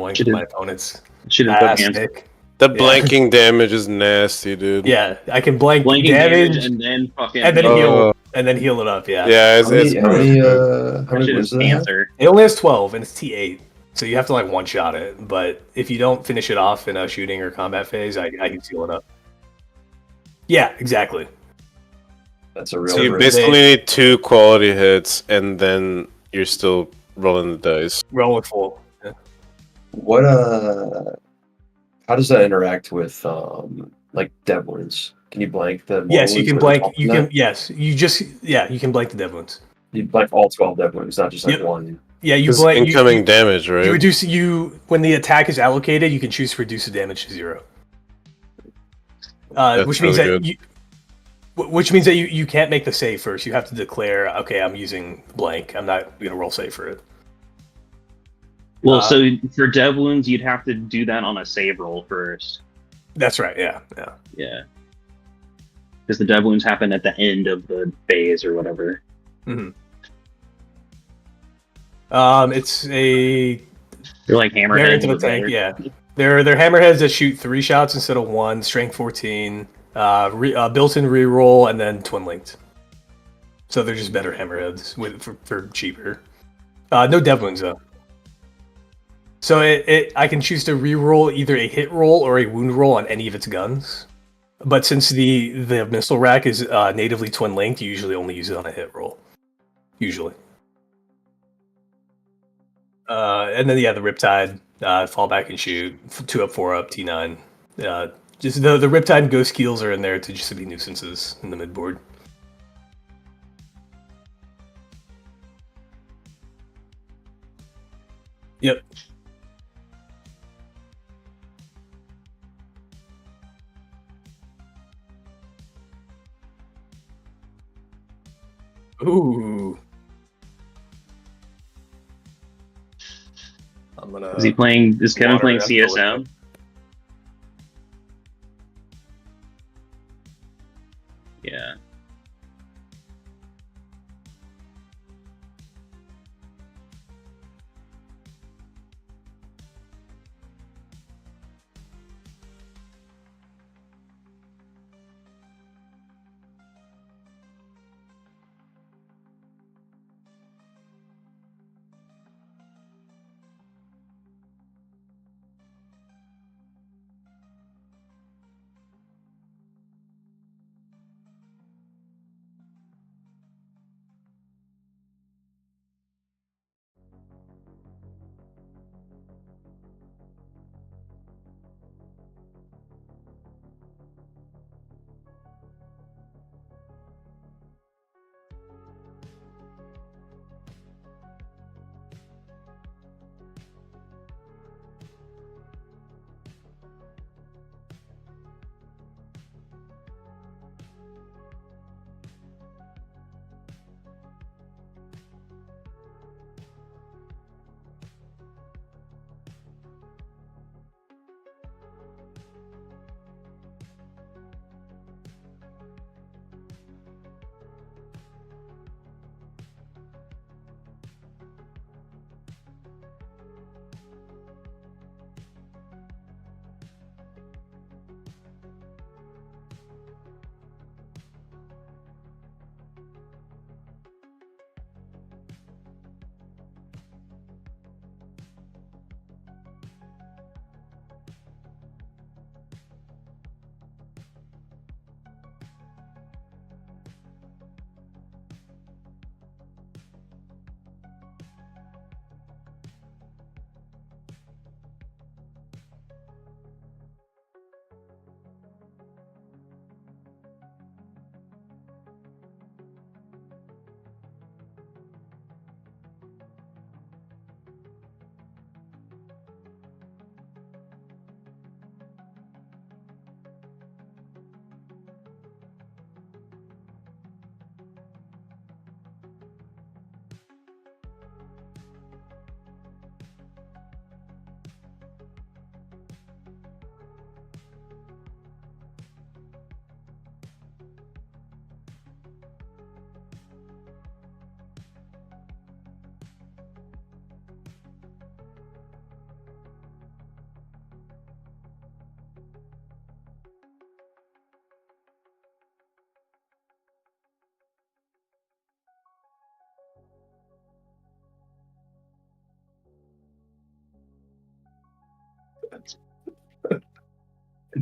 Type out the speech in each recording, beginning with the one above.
blanked my opponent's Should have ass, answered. Nick. The blanking damage is nasty, dude. Yeah, I can blank Blanking damage and then fucking heal it up. Yeah. Yeah, How many shit is cancer. It only has 12 and it's T8, so you have to like one shot it. But if you don't finish it off in a shooting or combat phase, I can seal it up. Yeah, exactly. That's a real. So you basically need 2 quality hits, and then you're still rolling the dice. Roll with full. Yeah. What how does that interact with like dev wounds? Can you blank the? Yes, you can blank. You can. That? Yes, you can blank the dev wounds. You blank all 12 dev wounds, not just like one. Yeah, you blank incoming damage, right? You reduce when the attack is allocated. You can choose to reduce the damage to 0. Which means that you can't make the save first. You have to declare, okay, I'm using blank. I'm not gonna roll save for it. Well, so for dev wounds, you'd have to do that on a save roll first. That's right. Yeah. Because the dev wounds happen at the end of the phase or whatever. Mm-hmm. It's a. They're like hammerheads. Into the tank. Yeah. They're hammerheads that shoot 3 shots instead of 1. Strength 14. Built-in reroll, and then twin linked. So they're just better hammerheads for cheaper. No dev wounds though. So I can choose to reroll either a hit roll or a wound roll on any of its guns. But since the missile rack is natively twin linked, you usually only use it on a hit roll. Usually. And then the Riptide, fall back and shoot, 2 up, 4 up, T9. Just the Riptide and Ghost Keels are in there to just be nuisances in the midboard. Yep. Ooh. Is Kevin playing CSM? Yeah.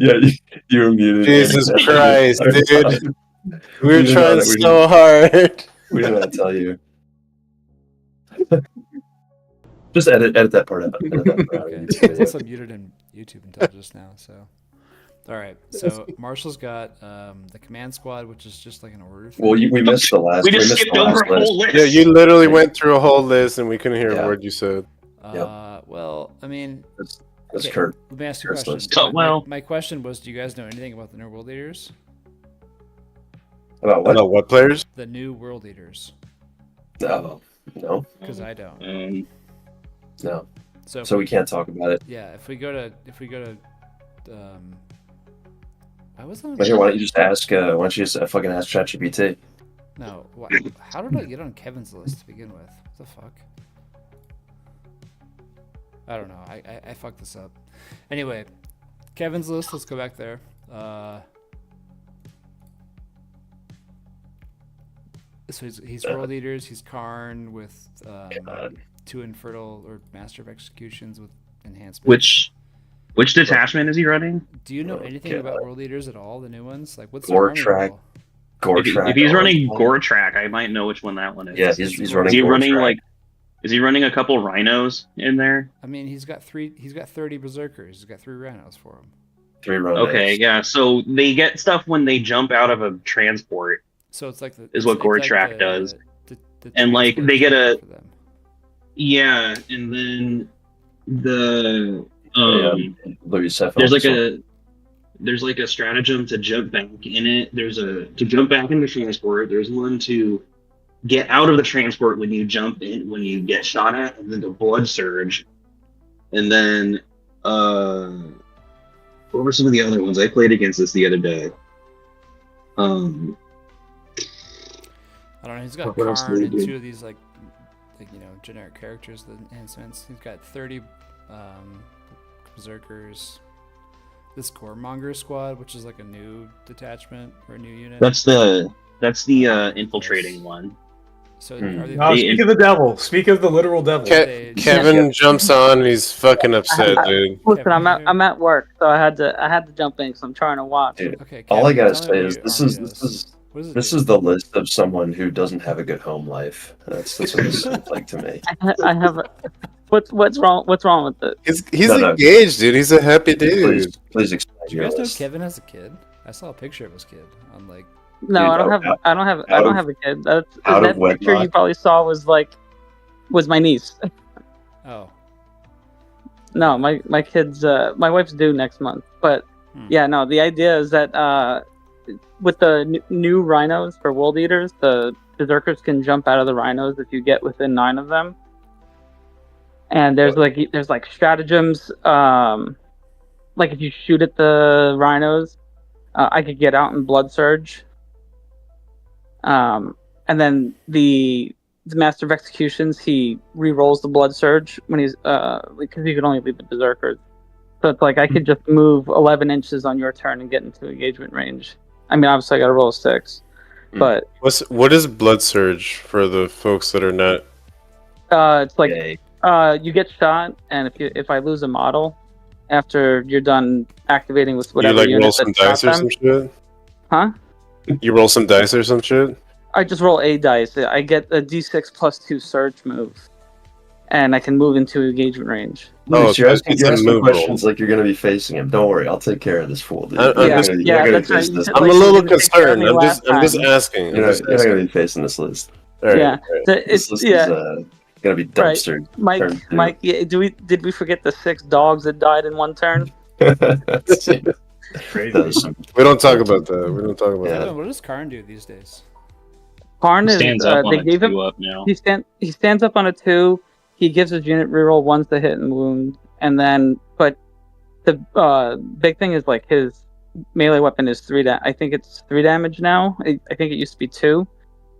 Yeah, you were muted. Jesus Andy. Christ, dude. We were We didn't know trying that. We so hard. We didn't want to tell you. Just edit that part out. Edit that part out. Okay, It's so it's video. also muted in YouTube until just now. So, all right. So Marshall's got the command squad, which is just like an order thing. Well, we missed the last. We just missed skipped the over last a whole list. Yeah, you literally went through a whole list and we couldn't hear Yeah. a word you said. Well, I mean, That's okay, Kurt. let me ask you a Kurt's question. list. So, well- My question was, do you guys know anything about the new world leaders? About what? No, what players? The new world leaders, No, no, because I don't. no. So, So we can't talk about it. yeah, if we go to, I was on. But here, why don't you just ask? Why don't you just fucking ask ChatGPT? No, how did I get on Kevin's list to begin with? What the fuck? I don't know. I fucked this up. Anyway, Kevin's list. Let's go back there. So he's world leaders. He's Karn with God. 2 infertile or master of executions with enhancement. Which detachment is he running? Do you know Oh, anything God. about world leaders at all? The new ones, like what's Gore their army track. level? If he's running Gore Track, I might know which one that one is. Yeah, he's running. Is he Gore running Track. like? Is he running a couple rhinos in there? I mean, he's got 30 berserkers. He's got 3 rhinos for him. 3 rows? Okay, yeah. So they get stuff when they jump out of a transport. So it's like the Is what it's Gore like Track the- does. the And, like, transport they get a- for them. Yeah, and then the Louis Cephal. there's like a stratagem to jump back in it. There's to jump back in the transport. There's one to get out of the transport when you jump in, when you get shot at, and then the blood surge. And then what were some of the other ones? I played against this the other day. I don't know. He's got What else Karn do and they do? 2 of these like generic characters, the enhancements. He's got 30 berserkers. This Goremonger squad, which is like a new detachment or a new unit. That's the infiltrating one. So Hmm. are they? Oh, speak of the devil. Speak of the literal devil. Kevin jumps on and he's fucking upset, dude. Listen, I'm at work, so I had to jump in because I'm trying to watch. Dude, Okay. all I Kevin, gotta tell me say what is your this army is does. What does it this do? is the list of someone who doesn't have a good home life. That's what this seems like to me. I have. What's wrong? What's wrong with it? He's No. engaged, dude. He's a happy dude. Please explain Do you your guys know list. Kevin has a kid? I saw a picture of his kid on like. No, Dude, I don't out- have. I don't have. I out don't of- have a kid. That out of picture you wedlock. probably saw was my niece. Oh. No, my kids. My wife's due next month. But yeah, no. The idea is that with the new rhinos for world eaters, the berserkers can jump out of the rhinos if you get within 9 of them. And there's stratagems. Like if you shoot at the rhinos, I could get out and blood surge. And then the master of executions, he re-rolls the blood surge when he's because you can only leave the berserkers. So it's like I could just move 11 inches on your turn and get into engagement range. I mean, obviously I got to roll a 6, but What is blood surge for the folks that are not? it's like Yay. you get shot, and if I lose a model after you're done activating with You whatever like roll unit some that shot dice or them, some shit? huh? You roll some dice or some shit? I just roll a dice. I get a d6 plus 2 surge move, and I can move into engagement range. Louis, you're okay. asking, It's you're a asking move questions like you're gonna be facing him. Don't worry, I'll take care of this fool, dude. I'm You're not just- gonna- you're not gonna that's face right. this. I'm a Like, you little didn't take care of concerned. me I'm last just time. asking. I'm You're just not gonna asking. be facing this list. All right, Yeah. all right. So This it's list yeah. is gonna be dumpster. Mike, turn two. Mike, yeah, did we forget the 6 dogs that died in one turn? Crazy. We don't talk about that. We don't talk about Yeah. that. Kevin, what does Karn do these days? Karn is Stands up on they a gave him 2 up now. he stands up on a 2. He gives his unit reroll 1 to hit and wound, and then but the big thing is like his melee weapon is 3 I think it's 3 damage now. I think it used to be 2.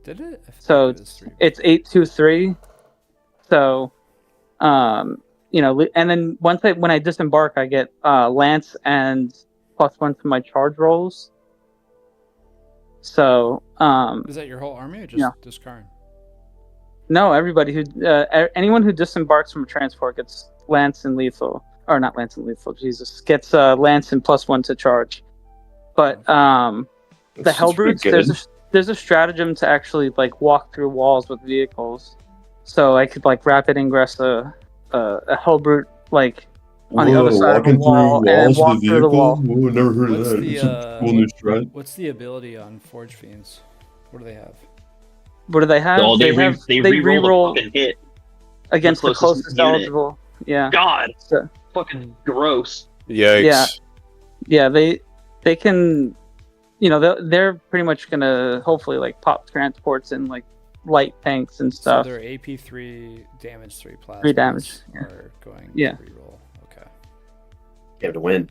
Did it? I So think it was 3. It's 8, 2, 3. So, and then when I disembark, I get lance and +1 to my charge rolls. So, Is that your whole army or Yeah. just Karn? no, everybody who anyone who disembarks from a transport gets lance and lethal, or not lance and lethal. Jesus, gets lance and +1 to charge. But the It's Hellbrutes, pretty good. there's a stratagem to actually like walk through walls with vehicles. So I could like rapid ingress a Hellbrute like on the other side of a wall and walk through the wall. Whoa, never heard What's of that. the, It's a cool new strat. What's the ability on Forge Fiends? What do they have? What do they have? Oh, they reroll re-roll a fucking hit. against the closest closest unit. eligible. Yeah. God, So, fucking gross. Yikes. yeah, they can, you know, they're pretty much gonna hopefully like pop transports and like light tanks and So stuff. they're AP 3, damage 3, plasma. 3 damage, yeah. Are going Yeah. to reroll. Okay. You have to win.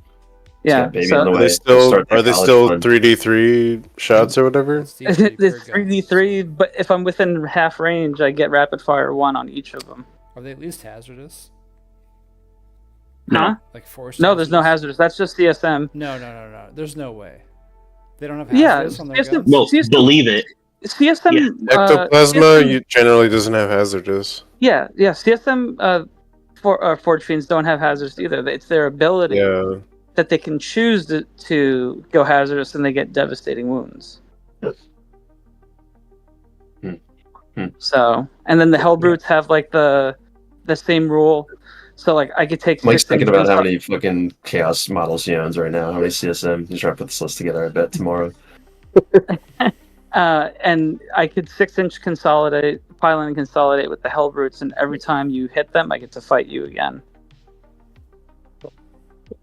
Yeah. Baby So on the Are way. they still Start the are they college still fund. 3d3 shots or whatever? It's D3 per it's gun. 3d3, but if I'm within half range, I get rapid fire 1 on each of them. Are they at least hazardous? Huh? Like force? No, there's no hazards. That's just CSM. No. There's no way. They don't have Yeah, hazardous on their CSM guns? Well, CSM believe it. CSM. Ectoplasma CSM generally doesn't have hazardous. Yeah. CSM Forge Fiends don't have hazards either. It's their ability Yeah. that they can choose to go hazardous and they get devastating wounds. So, and then the Hellbrutes have like the same rule. So like I could take. Mike's 6 thinking about inches how many fucking chaos models he owns right now. How many CSM? He's trying to put this list together. I bet tomorrow. and I could 6-inch consolidate, pile in and consolidate with the Hellbrutes, and every time you hit them, I get to fight you again.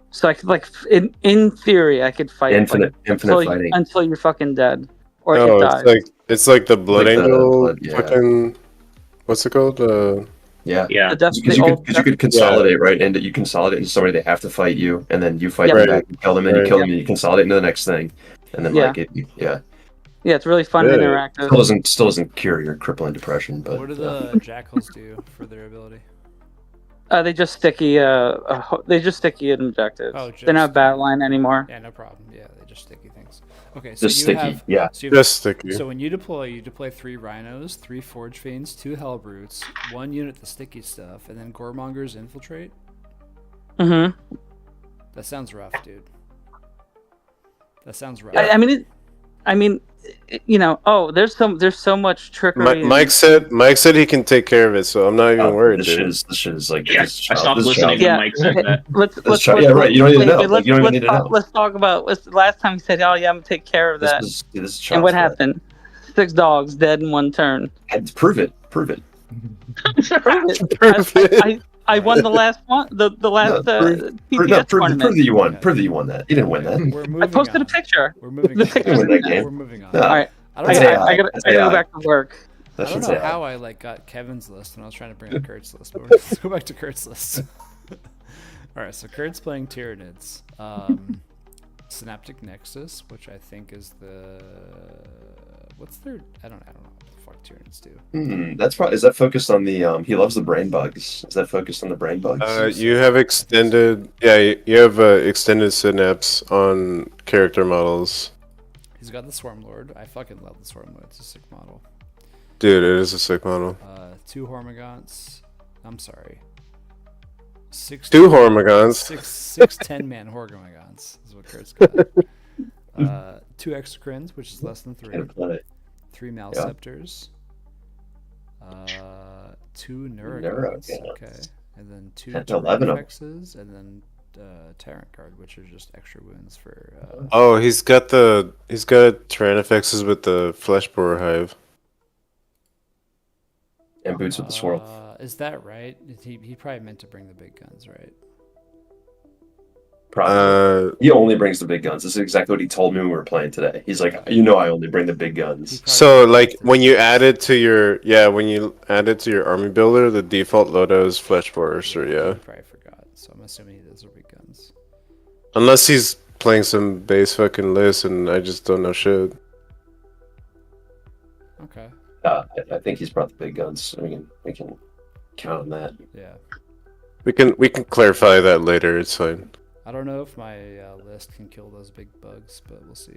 So I could like, in theory, I could fight Infinite fighting. until you're fucking dead, or Oh, it dies. it's like the Blood Like the Angel blood, yeah. fucking what's it called? Yeah. Yeah. The Because you could consolidate, right? And you consolidate into somebody, they have to fight you, and then you fight Yep. them Right. back, you kill them, and you Right. kill them, and you consolidate into the next thing. And then, Yeah. like, yeah. Yeah, it's really fun and Yeah. interactive. Still doesn't cure your crippling depression, but What do the jackals do for their ability? They just sticky. They just sticky in objectives. Oh, They're not just- battle line anymore. Yeah, no problem. Yeah, they just sticky things. Okay, so just you sticky. have. Yeah. So, you have, just sticky. so when you deploy 3 rhinos, 3 forge fiends, 2 hellbrutes, 1 unit the sticky stuff, and then goremongers infiltrate. Mm-hmm. That sounds rough, dude. That sounds rough. I mean, you know. Oh, there's so much trickery. Mike said he can take care of it, so I'm not even worried, This dude. shit is like. Yeah, this is I stopped this is listening Yeah. when Mike said that. Let's yeah, right. You don't even know. Let's, You don't even let's need to talk, know. let's talk about. Last time he said, "Oh yeah, I'm gonna take care of that," This is and what child's play. happened? 6 dogs dead in 1 turn. And prove it. Prove it. I won the last one. The last TTS tournament. Prove that you won. Prove that you won that. You didn't win that. We're moving I posted on. a picture. We're moving The on. picture's in that game. We're moving on. No. All right, I I don't know. gotta go back to work. I That don't shit's know AI. how I like got Kevin's list when I was trying to bring up Kurt's list, but let's go back to Kurt's list. All right, so Kurt's playing Tyranids, Synaptic Nexus, which I think is the what's their I don't know what the fuck Tyranids do. That's probably. Is that focused on the? He loves the brain bugs. Is that focused on the brain bugs? You have extended, you have extended synapse on character models. He's got the Swarm Lord. I fucking love the Swarm Lord. It's a sick model. Dude, it is a sick model. 2 Hormagaunts. I'm sorry. 6 2 Hormagaunts. 6 10-man Hormagaunts is what Kurt's got. 2 Exocrines, which is less than 3. Can't play. 3 Malceptors. 2 Neurogons. Okay. And then 2 That's 11 of them. Tyrannifexes, and then Tyrant Guard, which are just extra wounds for. Oh, he's got Tyrannifexes with the Flesh Borer Hive. And boots with the swirl. Is that right? He probably meant to bring the big guns, right? Probably. He only brings the big guns. This is exactly what he told me when we were playing today. He's like, I only bring the big guns. So, like, when you add it to your army builder, the default loadout is Flesh Borer, so yeah. He probably forgot, so I'm assuming those are big guns. Unless he's playing some base fucking list and I just don't know shit. Okay. I think he's brought the big guns. We can count on that. Yeah. We can clarify that later. It's fine. I don't know if my list can kill those big bugs, but we'll see.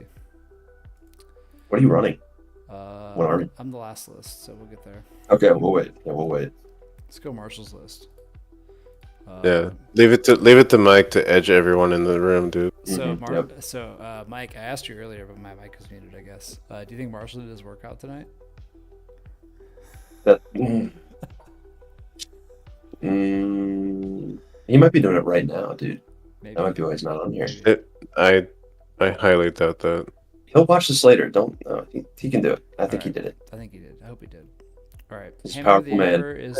What are you running? What army? I'm the last list, so we'll get there. Okay, we'll wait. Yeah, we'll wait. Let's go Marshall's list. Yeah, leave it to Mike to edge everyone in the room, dude. So, Yep. Mike, I asked you earlier, but my mic was muted, I guess. Do you think Marshall did his workout tonight? That, he might be doing it right now, dude. Maybe. That might be why he's not on here. I highly doubt that. He'll watch this later. Don't. He can do it. I think he did it. I think he did. I hope he did. All right. He's a Hammer of the powerful man. Emperor is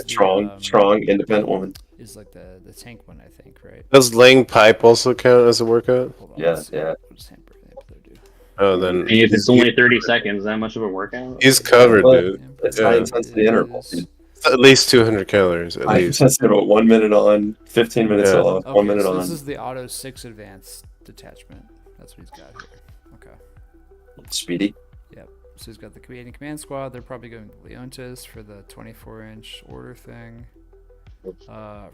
Strong, independent woman. Is like the tank one, I think, right? Does laying pipe also count as a workout? Hold on, Yeah, let's see. yeah. What does Hammer of the Emperor do? Oh, then And if it's only 30 seconds, that much of a workout? he's covered, Well, dude. It's Yeah. high intensity interval, dude. It's at least 200 calories, at I least. tested about 1 minute on, 15 minutes Yeah. off, Okay, 1 minute so on. this is the Auto 6 Advanced Detachment. That's what he's got here. Okay. Speedy. Yep. So he's got the Canadian Command Squad. They're probably going to Leontis for the 24-inch order thing.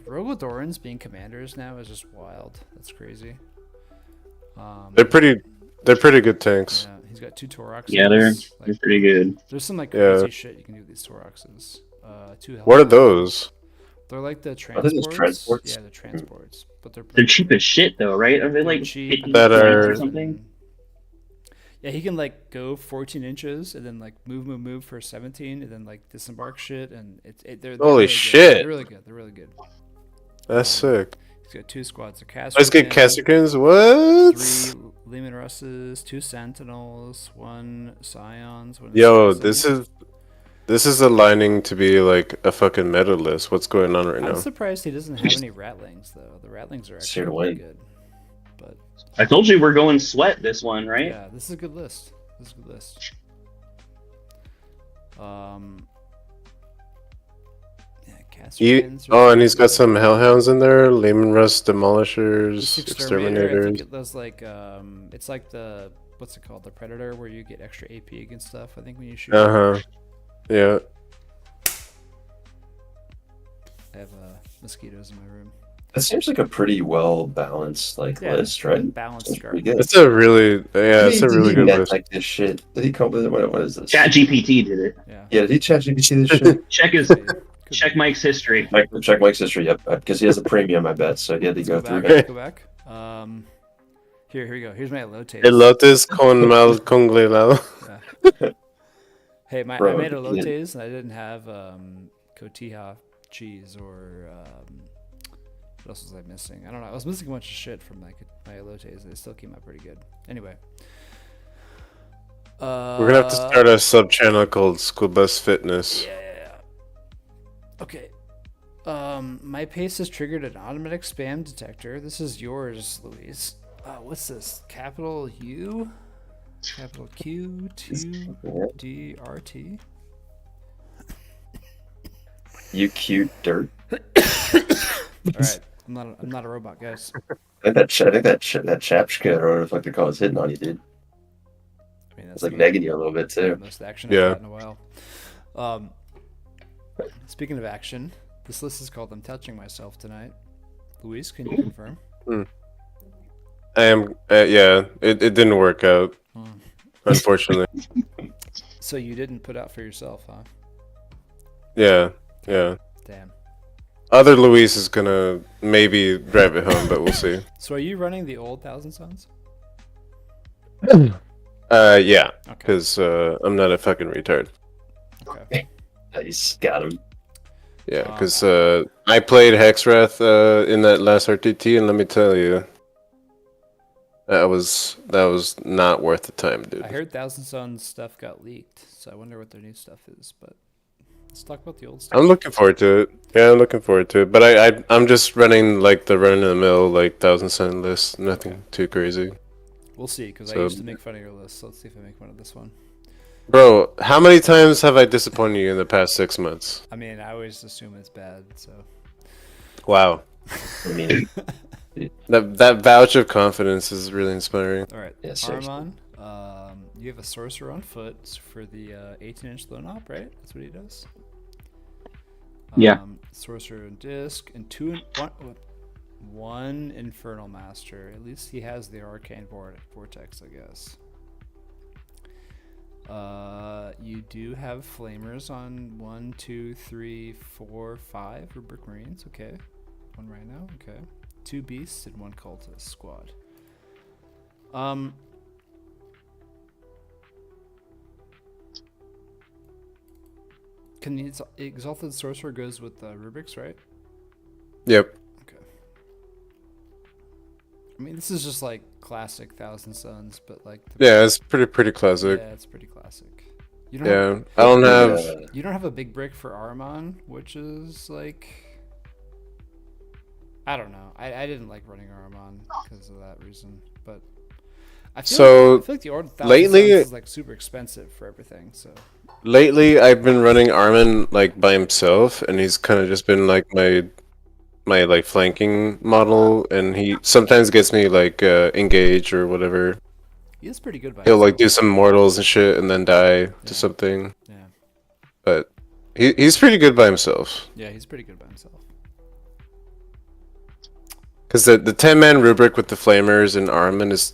Rogodorans being commanders now is just wild. That's crazy. They're pretty good tanks. Yeah, he's got 2 Toroxes. Yeah, they're like, pretty good. there's some like Yeah. crazy shit you can do with these Toroxes. 2 What are those? They're like the Are they just transports. transports? Yeah, they're transports, but they're They're cheap as shit, though, right? Are they like cheap. 50 That cents are- or something? Yeah, he can like go 14 inches and then like move for 17 and then like disembark shit and they're Holy really shit. Good. They're really good. They're really good. That's sick. He's got 2 squads of Castrican. Let's get Cassicans. What? 3 Lehman Russes, 2 Sentinels, 1 Scions. 1 Yo, Assassin. this is aligning to be like a fucking meta list. What's going on right I'm now? surprised he doesn't have any Ratlings though. The Ratlings are It's here actually to pretty win. good. But I told you we're going sweat this one, right? yeah, this is a good list. This is a good list. Yeah, Castrians. And he's got some Hellhounds in there. Lehman Russ Demolishers, This Exterminator, I Exterminators. think it does like it's like the what's it called, the Predator, where you get extra AP against stuff. I think when you shoot. Yeah. I have mosquitoes in my room. That seems like a pretty well balanced list, right? Balanced Sounds pretty guard. good. It's a really it's a Did really he good net list. like this shit? Did he come up with it? What is this? Chat GPT did it. Yeah. Yeah, did he chat GPT this shit? Check Mike's history. Check Mike's history, yep, because he has a premium, I bet. So he had to go through Let's that. go back. Here we go. Here's my elotes. Elotes con mal congelado. Yeah. Hey, I Bro, made yeah. elotes and I didn't have cotija cheese or what else was I missing? I don't know. I was missing a bunch of shit from my elotes. They still came out pretty good. Anyway. We're gonna have to start a sub channel called School Bus Fitness. Yeah. Okay. My pace has triggered an automatic spam detector. This is yours, Luis. What's this? Capital U? Capital Q 2 D R T? You cute dirt. Alright. I'm not a robot, guys. I think that Chapchka or whatever the fuck they call it is hitting on you, dude. I mean, It's like negging you a little bit too. most action Yeah. I've got in a while. Speaking of action, this list is called I'm Touching Myself Tonight. Luis, can you confirm? I am. It didn't work out, Hmm. unfortunately. So you didn't put out for yourself, huh? Yeah. Damn. Other Luis is gonna maybe drive it home, but we'll see. So are you running the old Thousand Suns? Yeah, Okay. because I'm not a fucking retard. Okay. Nice, got him. Yeah, because I played Hexwrath in that last RTT, and let me tell you, that was not worth the time, dude. I heard Thousand Suns stuff got leaked, so I wonder what their new stuff is. But let's talk about the old stuff. I'm looking forward to it. Yeah, I'm looking forward to it. But I'm just running like the run of the mill like 1,000 list, nothing too crazy. We'll see, because I So- used to make fun of your list. So let's see if I make fun of this one. Bro, how many times have I disappointed you in the past 6 months? I mean, I always assume it's bad. So Wow, I mean, that vouch of confidence is really inspiring. all right, Yeah, seriously. Armon, you have a sorcerer on foot for the 18-inch low op, right? That's what he does. Yeah. Sorcerer and disc and one infernal master. At least he has the arcane vortex, I guess. You do have flamers on 1, 2, 3, 4, 5 for Brick Marines. Okay. 1 Rhino. Okay. 2 Beasts and 1 Cultist squad. Can the Exalted Sorcerer goes with Rubrics, right? Yep. Okay. I mean, this is just like classic Thousand Suns, but like. Yeah, it's pretty classic. Yeah, it's pretty classic. You don't Yeah, have, I don't have. you don't have a big brick for Aramon, which is like. I don't know. I didn't like running Aramon because of that reason, but. I feel like the Order Thousand lately, Suns is like super expensive for everything, so. Lately, I've been running Armin like by himself, and he's kind of just been like my like flanking model, and he sometimes gets me like engage or whatever. He is pretty good by He'll himself. like do some mortals and shit, and then die to something. Yeah. But he's pretty good by himself. Yeah, he's pretty good by himself. Because the 10-man rubric with the flamers and Armin it's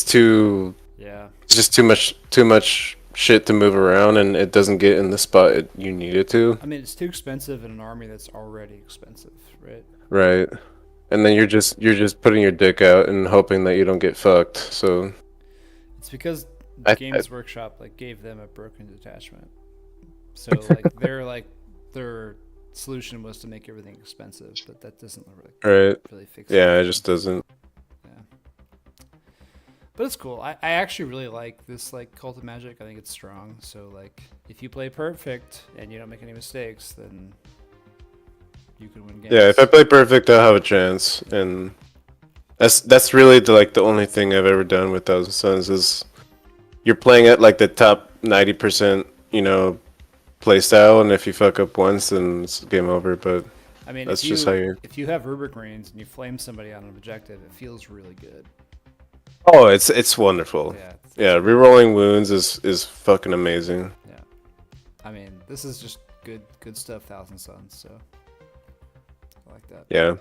too. Yeah. It's just too much shit to move around, and it doesn't get in the spot you need it to. I mean, it's too expensive in an army that's already expensive, right? Right. And then you're just putting your dick out and hoping that you don't get fucked. So it's because I- Games Workshop like gave them a broken detachment. So like their solution was to make everything expensive, but that doesn't right. really fix Yeah, it. it just doesn't. But it's cool. I actually really like this like Cult of Magic. I think it's strong. So like if you play perfect and you don't make any mistakes, then you can win games. Yeah, if I play perfect, I'll have a chance, and that's really the only thing I've ever done with Thousand Suns is you're playing at like the top 90%, play style, and if you fuck up once, then it's game over. But I mean, that's if just how you. If you have Rubric Marines and you flame somebody on an objective, it feels really good. Oh, it's wonderful. Yeah, rerolling wounds is fucking amazing. Yeah, I mean, this is just good stuff. Thousand Suns, so I like that. Yeah.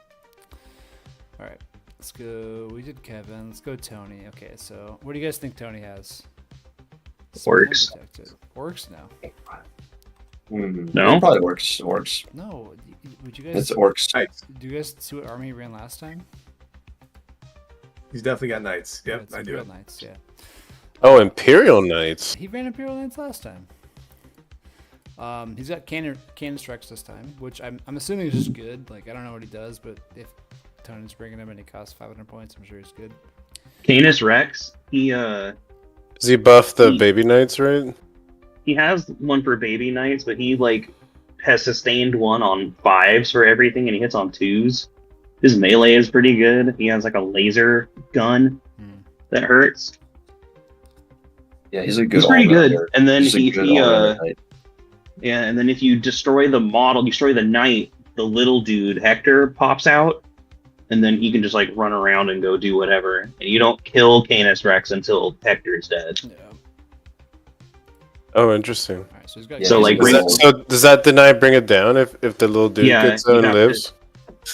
All right, let's go. We did Kevin. Let's go Tony. Okay, so what do you guys think Tony has? Orcs. Orcs now. No? It probably works. No, would you guys? It's orcs. Do you guys see what army he ran last time? He's definitely got knights. Yep, It's I do. Imperial Knights, yeah. Oh, Imperial Knights. He ran Imperial Knights last time. He's got Canis Rex this time, which I'm assuming is just good. Like I don't know what he does, but if Tony's bringing him and he costs 500 points, I'm sure he's good. Canis Rex, Does he buff the baby knights, right? he has one for baby knights, but he like has sustained one on 5s for everything, and he hits on 2s. His melee is pretty good. He has like a laser gun that hurts. Yeah, he's a good. He's pretty good. all-rounder. And then He's a good all-rounder knight. yeah, and then if you destroy the model, destroy the knight, the little dude Hector pops out, and then he can just like run around and go do whatever. And you don't kill Canis Rex until Hector's dead. Yeah. Oh, interesting. All right, so he's got. Yeah, So, like, Does that deny bring it down if the little dude Yeah, gets you out and have to- lives?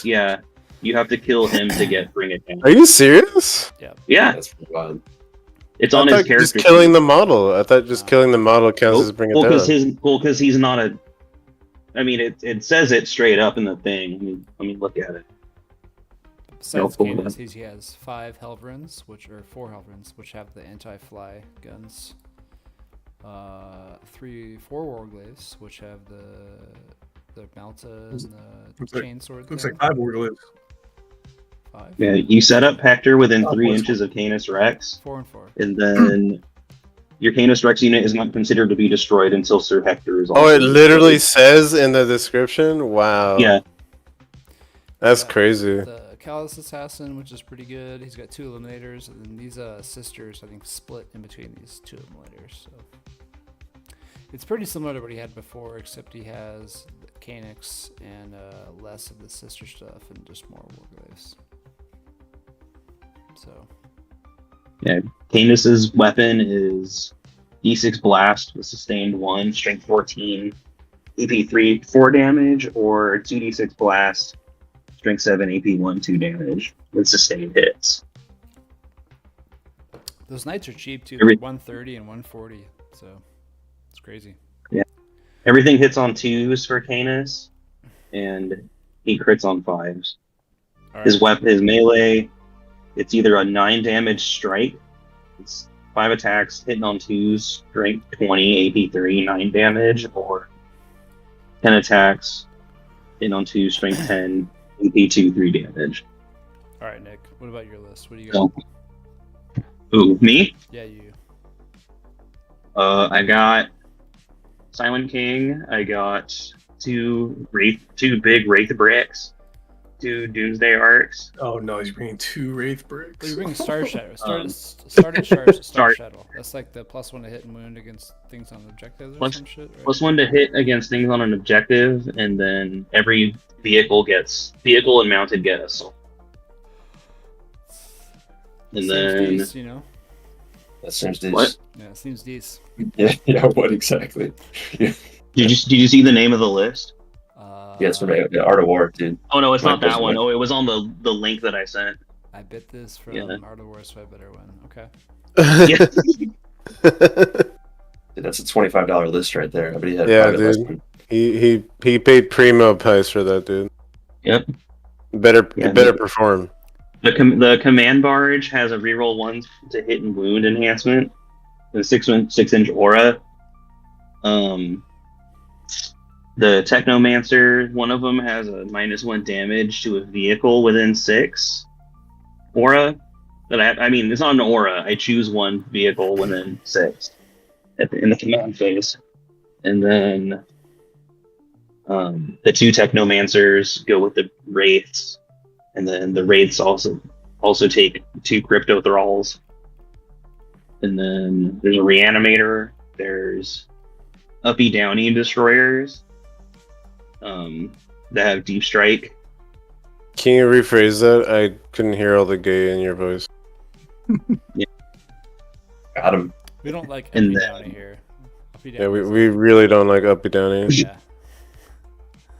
Yeah, you have to kill him to bring it down. Are you serious? Yeah, That's pretty wild. it's I on his thought character. just killing the model. I thought just killing the model counts as bring it well, down. because he's not a. I mean, it says it straight up in the thing. Let me look at it. Besides No, Canis, he has 5 Helverins, which are 4 Helverins, which have the anti-fly guns. 4 Warglaves, which have the Malta and the Looks like- chain sword. Looks thing. like 5 warglaves. 5. Yeah, you set up Hector within Oh, 3 four. inches of Canis Rex, 4 and 4. and then your Canis Rex unit is not considered to be destroyed until Sir Hector is. Oh, also it literally destroyed. says in the description? Wow. Yeah, That's Yeah. crazy. The Callous Assassin, which is pretty good. He's got 2 Eliminators, and then these sisters, I think, split in between these 2 Eliminators. So it's pretty similar to what he had before, except he has the Canix and less of the sister stuff and just more Warglaves. So yeah. Canis's weapon is D6 Blast with sustained 1, Strength 14, AP 3 4 damage, or 2d6 Blast, Strength 7, AP 1 2 damage with sustained hits. those knights are cheap too. Every- They're 130 and 140. So it's crazy. Everything hits on 2s for Canis, and he crits on 5s. All His right. weapon, his melee, it's either a 9 damage strike, it's 5 attacks, hitting on 2s, strength 20, AP 3, 9 damage, or 10 attacks, hitting on 2, strength 10, AP 2, 3 damage. All right, Nick. What about your list? What do you got? So, ooh, me? Yeah, you. I got Silent King. I got two big Wraith bricks, 2 Doomsday Arcs. Oh no, he's bringing 2 Wraith Well, bricks. you bring Star Shadow. Um, Star Shadow. That's like the +1 to hit and wound against things on objectives or Plus- some shit, right? +1 to hit against things on an objective, and then every vehicle and mounted get assault. And Seems then decent, you know. That seems decent. What? Yeah, it seems decent. Yeah, what exactly? did you see the name of the list? Yeah, it's from Art of War, dude. Oh no, it's not Mike that was one. one. Oh, it was on the link that I sent. I bit this from Yeah. Art of War, so I better win. Okay. Yeah. Dude, that's a $25 list right there. I bet he had Yeah, private dude. lesson. he paid primo price for that, dude. Yep. Better Yeah, better dude. perform. The command barge has a reroll 1 to hit and wound enhancement, and a 6-inch aura. The Technomancer, one of them has a -1 damage to a vehicle within 6 aura. I mean, it's not an aura. I choose one vehicle within 6 in the command phase, and then the 2 Technomancers go with the Wraiths, and then the Wraiths also take 2 Crypto Thralls, and then there's a Reanimator. There's Uppy Downy Destroyers that have Deep Strike. Can you rephrase that? I couldn't hear all the gay in your voice. Got him. We don't like And uppy then- downy here. Uppy Yeah, downy we really don't like uppy downy. yeah.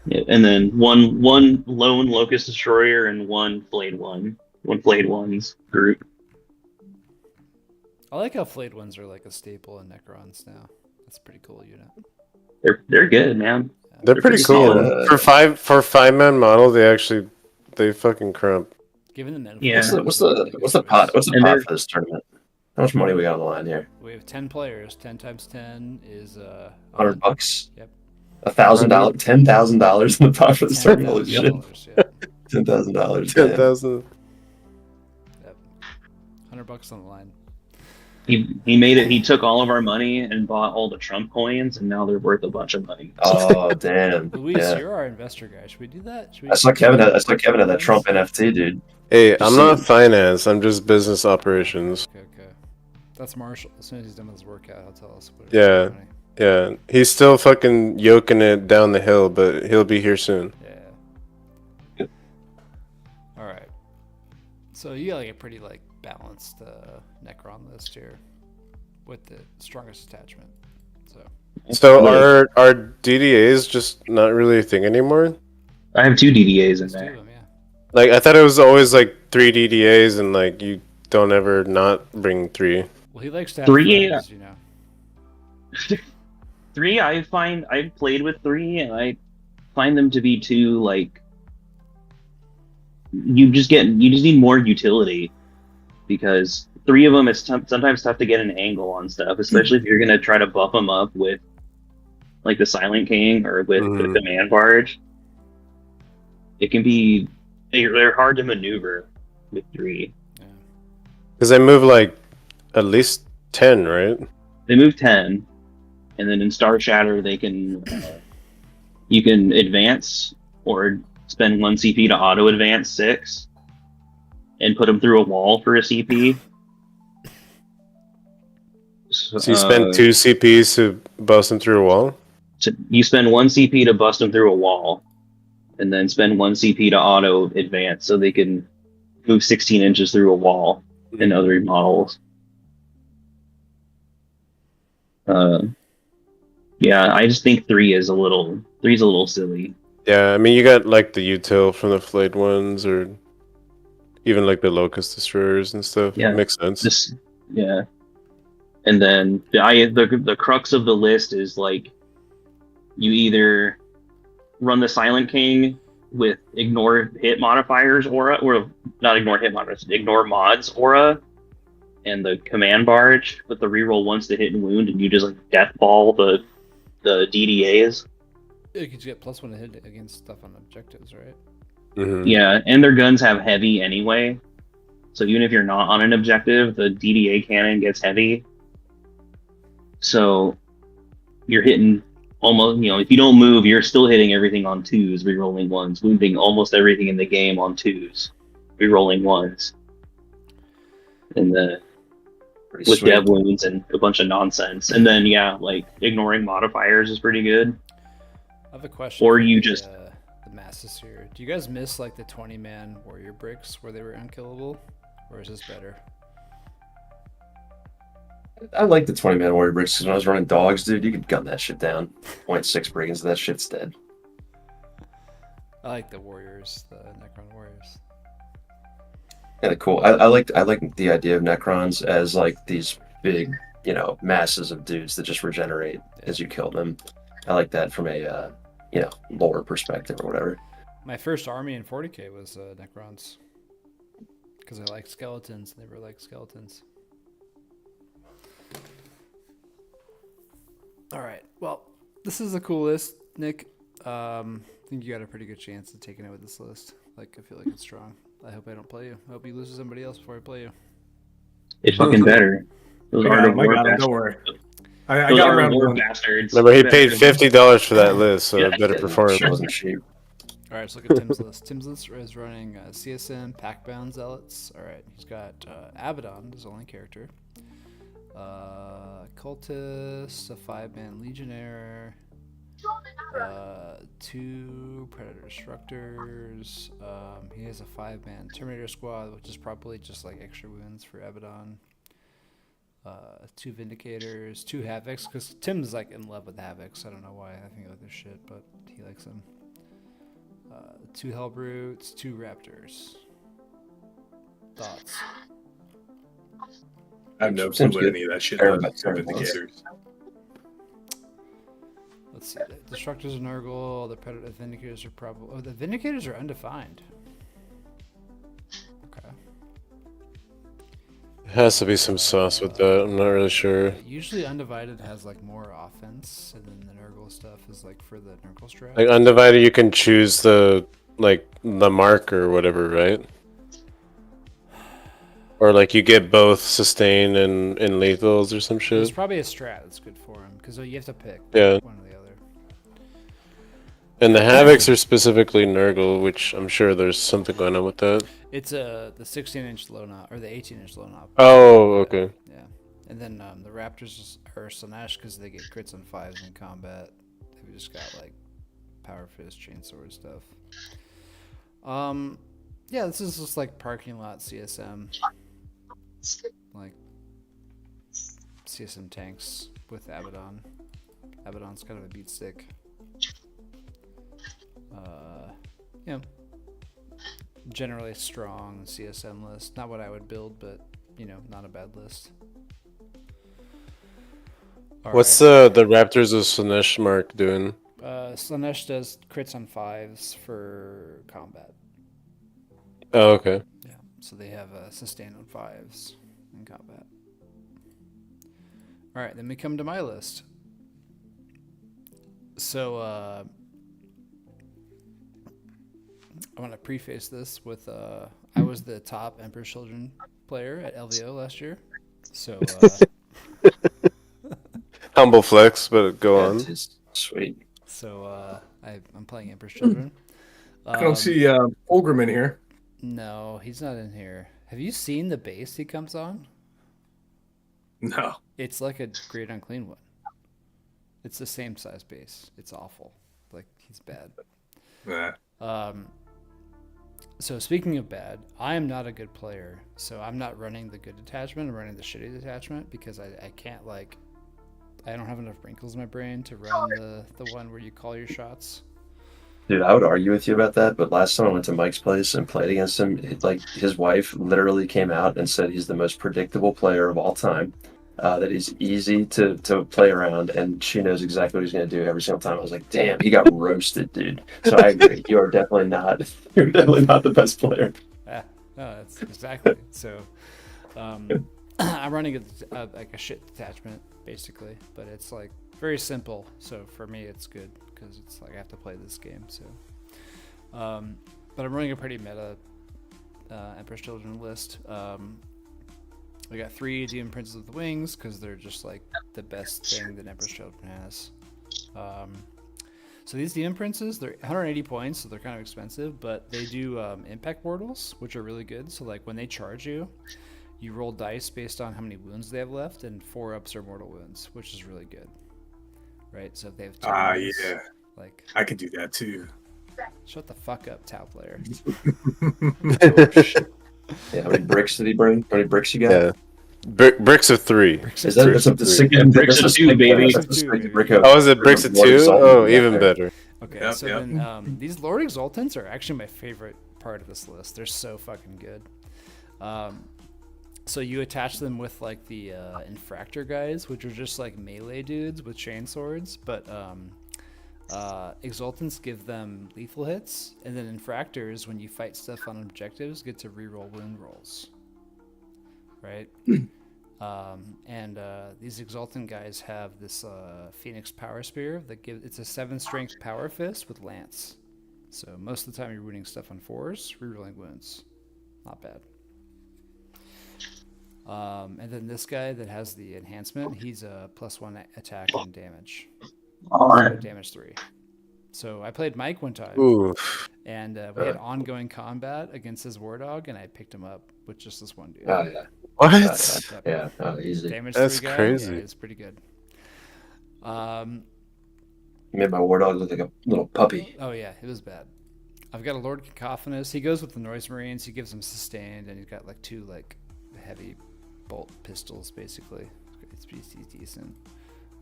Yeah, and then one lone Locust Destroyer and one Flayed Ones group. I like how flayed ones are like a staple in Necrons now. That's a pretty cool unit. They're good, man. They're pretty pretty cool. solid. For 5-man model, they fucking crump. Given the men. Yeah. What's the pot? What's the And pot they're- for this tournament? How much money we got on the line here? We have 10 players. 10 times 10 is $100. Yep. $1,000, $10,000 in the pot for this tournament. Holy shit! $10,000, yeah. $10,000. 10,000. Yep. $100 on the line. He made it. He took all of our money and bought all the Trump coins, and now they're worth a bunch of money. Oh damn! Luis, Yeah. you're our investor guy. Should we do that? Should we I saw Kevin. I saw Kevin at that Trump NFT, dude. Hey, I'm see- not finance. I'm just business operations. Okay. That's Marshall. As soon as he's done with his workout, he'll tell us. What Yeah. Yeah, he's still fucking yoking it down the hill, but he'll be here soon. Yeah. All right. So you got like a pretty like balanced Necron list here, with the strongest attachment. So So are DDAs just not really a thing anymore? I have 2 DDAs in let's do there. them. Yeah. Like I thought it was always like 3 DDAs, and like you don't ever not bring 3. Well, he likes to have 3, friends, you know. 3, I've played with 3, and I find them to be too like. You just need more utility, because 3 of them is sometimes tough to get an angle on stuff, especially if you're gonna try to buff them up with like the Silent King or with the Mhm. Command Barge. It can be they're hard to maneuver with 3. Yeah. Because they move like at least 10, right? They move 10, and then in Star Shatter they can you can advance or spend 1 CP to auto advance 6 and put them through a wall for a CP. So you spend 2 CPs to bust them through a wall? You spend 1 CP to bust them through a wall, and then spend 1 CP to auto advance so they can move 16 inches through a wall in other models. Yeah, I just think 3 is a little silly. Yeah, I mean you got like the util from the flayed ones, or even like the locust destroyers and stuff. Yeah. Makes sense. Yeah. And then the crux of the list is like you either run the Silent King with ignore hit modifiers aura, or not ignore hit modifiers, ignore mods aura, and the command barge with the reroll once to hit and wound, and you just like death ball the DDAs. You could get +1 to hit against stuff on objectives, right? Mhm. Yeah, and their guns have heavy anyway. So even if you're not on an objective, the DDA cannon gets heavy. So you're hitting almost, if you don't move, you're still hitting everything on 2s, rerolling 1s, wounding almost everything in the game on 2s, rerolling 1s. And Pretty with sweet. dev wounds and a bunch of nonsense. And then, like ignoring modifiers is pretty good. I have a question. Or for you the, just- the masses here. Do you guys miss like the 20-man warrior bricks where they were unkillable, or is this better? I like the 20-man warrior bricks because when I was running dogs, dude, you could gun that shit down. 0.6 brigands, that shit's dead. I like the warriors, the Necron warriors. Yeah, cool. I like the idea of Necrons as like these big, masses of dudes that just regenerate as you kill them. I like that from a lore perspective or whatever. My first army in 40k was Necrons because I like skeletons. Never liked skeletons. All right. Well, this is a cool list, Nick. I think you got a pretty good chance of taking it with this list. Like, I feel like it's strong. I hope I don't play you. I hope you lose to somebody else before I play you. It's fucking better. Those I Art got of him, I War got him, bastards. don't worry. I Those got Art of around War one. bastards. Remember, he paid $50 for that list, so Yeah, it better Yeah, perform. It wasn't cheap. All right, let's look at Tim's list. Tim's list is running CSM, Packbound Zealots. All right, he's got Abaddon, his only character. Cultist, a 5-man Legionnaire, 2 Predator Destructors. He has a 5-man Terminator Squad, which is probably just like extra wounds for Abaddon. 2 Vindicators, 2 Havocs, because Tim's like in love with Havocs. I don't know why. I think they're shit, but he likes them. 2 Hellbrutes, 2 Raptors. Thoughts? I have no clue Seems what good. any of that shit Fair does. enough, fair enough. Indicators. Let's see. The Destructors are Nurgle. The Predator Vindicators are probably. Oh, the Vindicators are undefined. Okay. Has to be some sauce with that. I'm not really sure. Usually, Undivided has like more offense, and then the Nurgle stuff is like for the Nurgle strat. Like undivided, you can choose the mark or whatever, right? Or like you get both sustain and lethals or some There's shit. probably a strat that's good for him because you have to pick Yeah. one or the other. And the Havocs are specifically Nurgle, which I'm sure there's something going on with that. It's the 16-inch low knob or the 18-inch low knob. Oh, okay. Yeah, and then the Raptors are Slanesh because they get crits on 5s in combat. They've just got like power fist, chainsword stuff. Yeah, this is just like parking lot CSM, like CSM tanks with Abaddon. Abaddon's kind of a beat stick. Yeah, generally strong CSM list. Not what I would build, but not a bad list. What's the Raptors of Slanesh mark doing? Slanesh does crits on 5s for combat. Oh, okay. Yeah, so they have a sustain on 5s in combat. All right, then we come to my list. So I want to preface this with I was the top Emperor's Children player at LVO last year. So Humble flex, but go on. That is sweet. so I'm playing Emperor's Children. I don't see Fulgrim in here. No, he's not in here. Have you seen the base he comes on? No. It's like a Great Unclean one. It's the same size base. It's awful. Like, he's bad. Nah. So speaking of bad, I am not a good player. So I'm not running the good detachment. I'm running the shitty detachment because I can't I don't have enough wrinkles in my brain to run the one where you call your shots. Dude, I would argue with you about that, but last time I went to Mike's place and played against him, his wife literally came out and said he's the most predictable player of all time. that he's easy to play around, and she knows exactly what he's going to do every single time. I was like, damn, he got roasted, dude. So I agree. You are definitely not. You're definitely not the best player. Yeah, no, that's exactly. So, I'm running like a shit detachment basically, but it's like very simple. So for me, it's good because it's like I have to play this game. So, but I'm running a pretty meta Emperor's Children list. We got 3 Demon Princes of the Wings because they're just like the best thing that Emperor's Children has. So these Demon Princes, they're 180 points, so they're kind of expensive, but they do impact mortals, which are really good. So like when they charge you, you roll dice based on how many wounds they have left, and 4-ups are mortal wounds, which is really good. Right? So if they have 2 wounds, yeah. like I could do that too. shut the fuck up, Tau player. Yeah, how many bricks did he bring? How many bricks you got? Yeah. Bricks of 3. Is that that's a Bricks of 2, baby. That's a sick brick Oh, is it bricks of 2? Oh, even better. Okay, Yep, so yep. then these Lord Exaltants are actually my favorite part of this list. They're so fucking good. So you attach them with like the Infractor guys, which are just like melee dudes with chain swords, but Exaltants give them lethal hits, and then Infractors, when you fight stuff on objectives, get to reroll wound rolls. Right? And these Exaltant guys have this Phoenix Power Spear that it's a 7 strength power fist with lance. So most of the time you're wounding stuff on 4s, rerolling wounds. Not bad. And then this guy that has the enhancement, he's a +1 attack and damage. All right. So damage 3. So I played Mike one time, Ooh. and we had ongoing combat against his war dog, and I picked him up with just this one dude. Oh yeah. What? Yeah. Oh, easy. Damage That's 3 guy, crazy. yeah, it's pretty good. You made my war dog look like a little puppy. Oh yeah, it was bad. I've got a Lord Cacophonous. He goes with the Noise Marines. He gives them sustained, and he's got like 2 like heavy bolt pistols basically. It's pretty decent.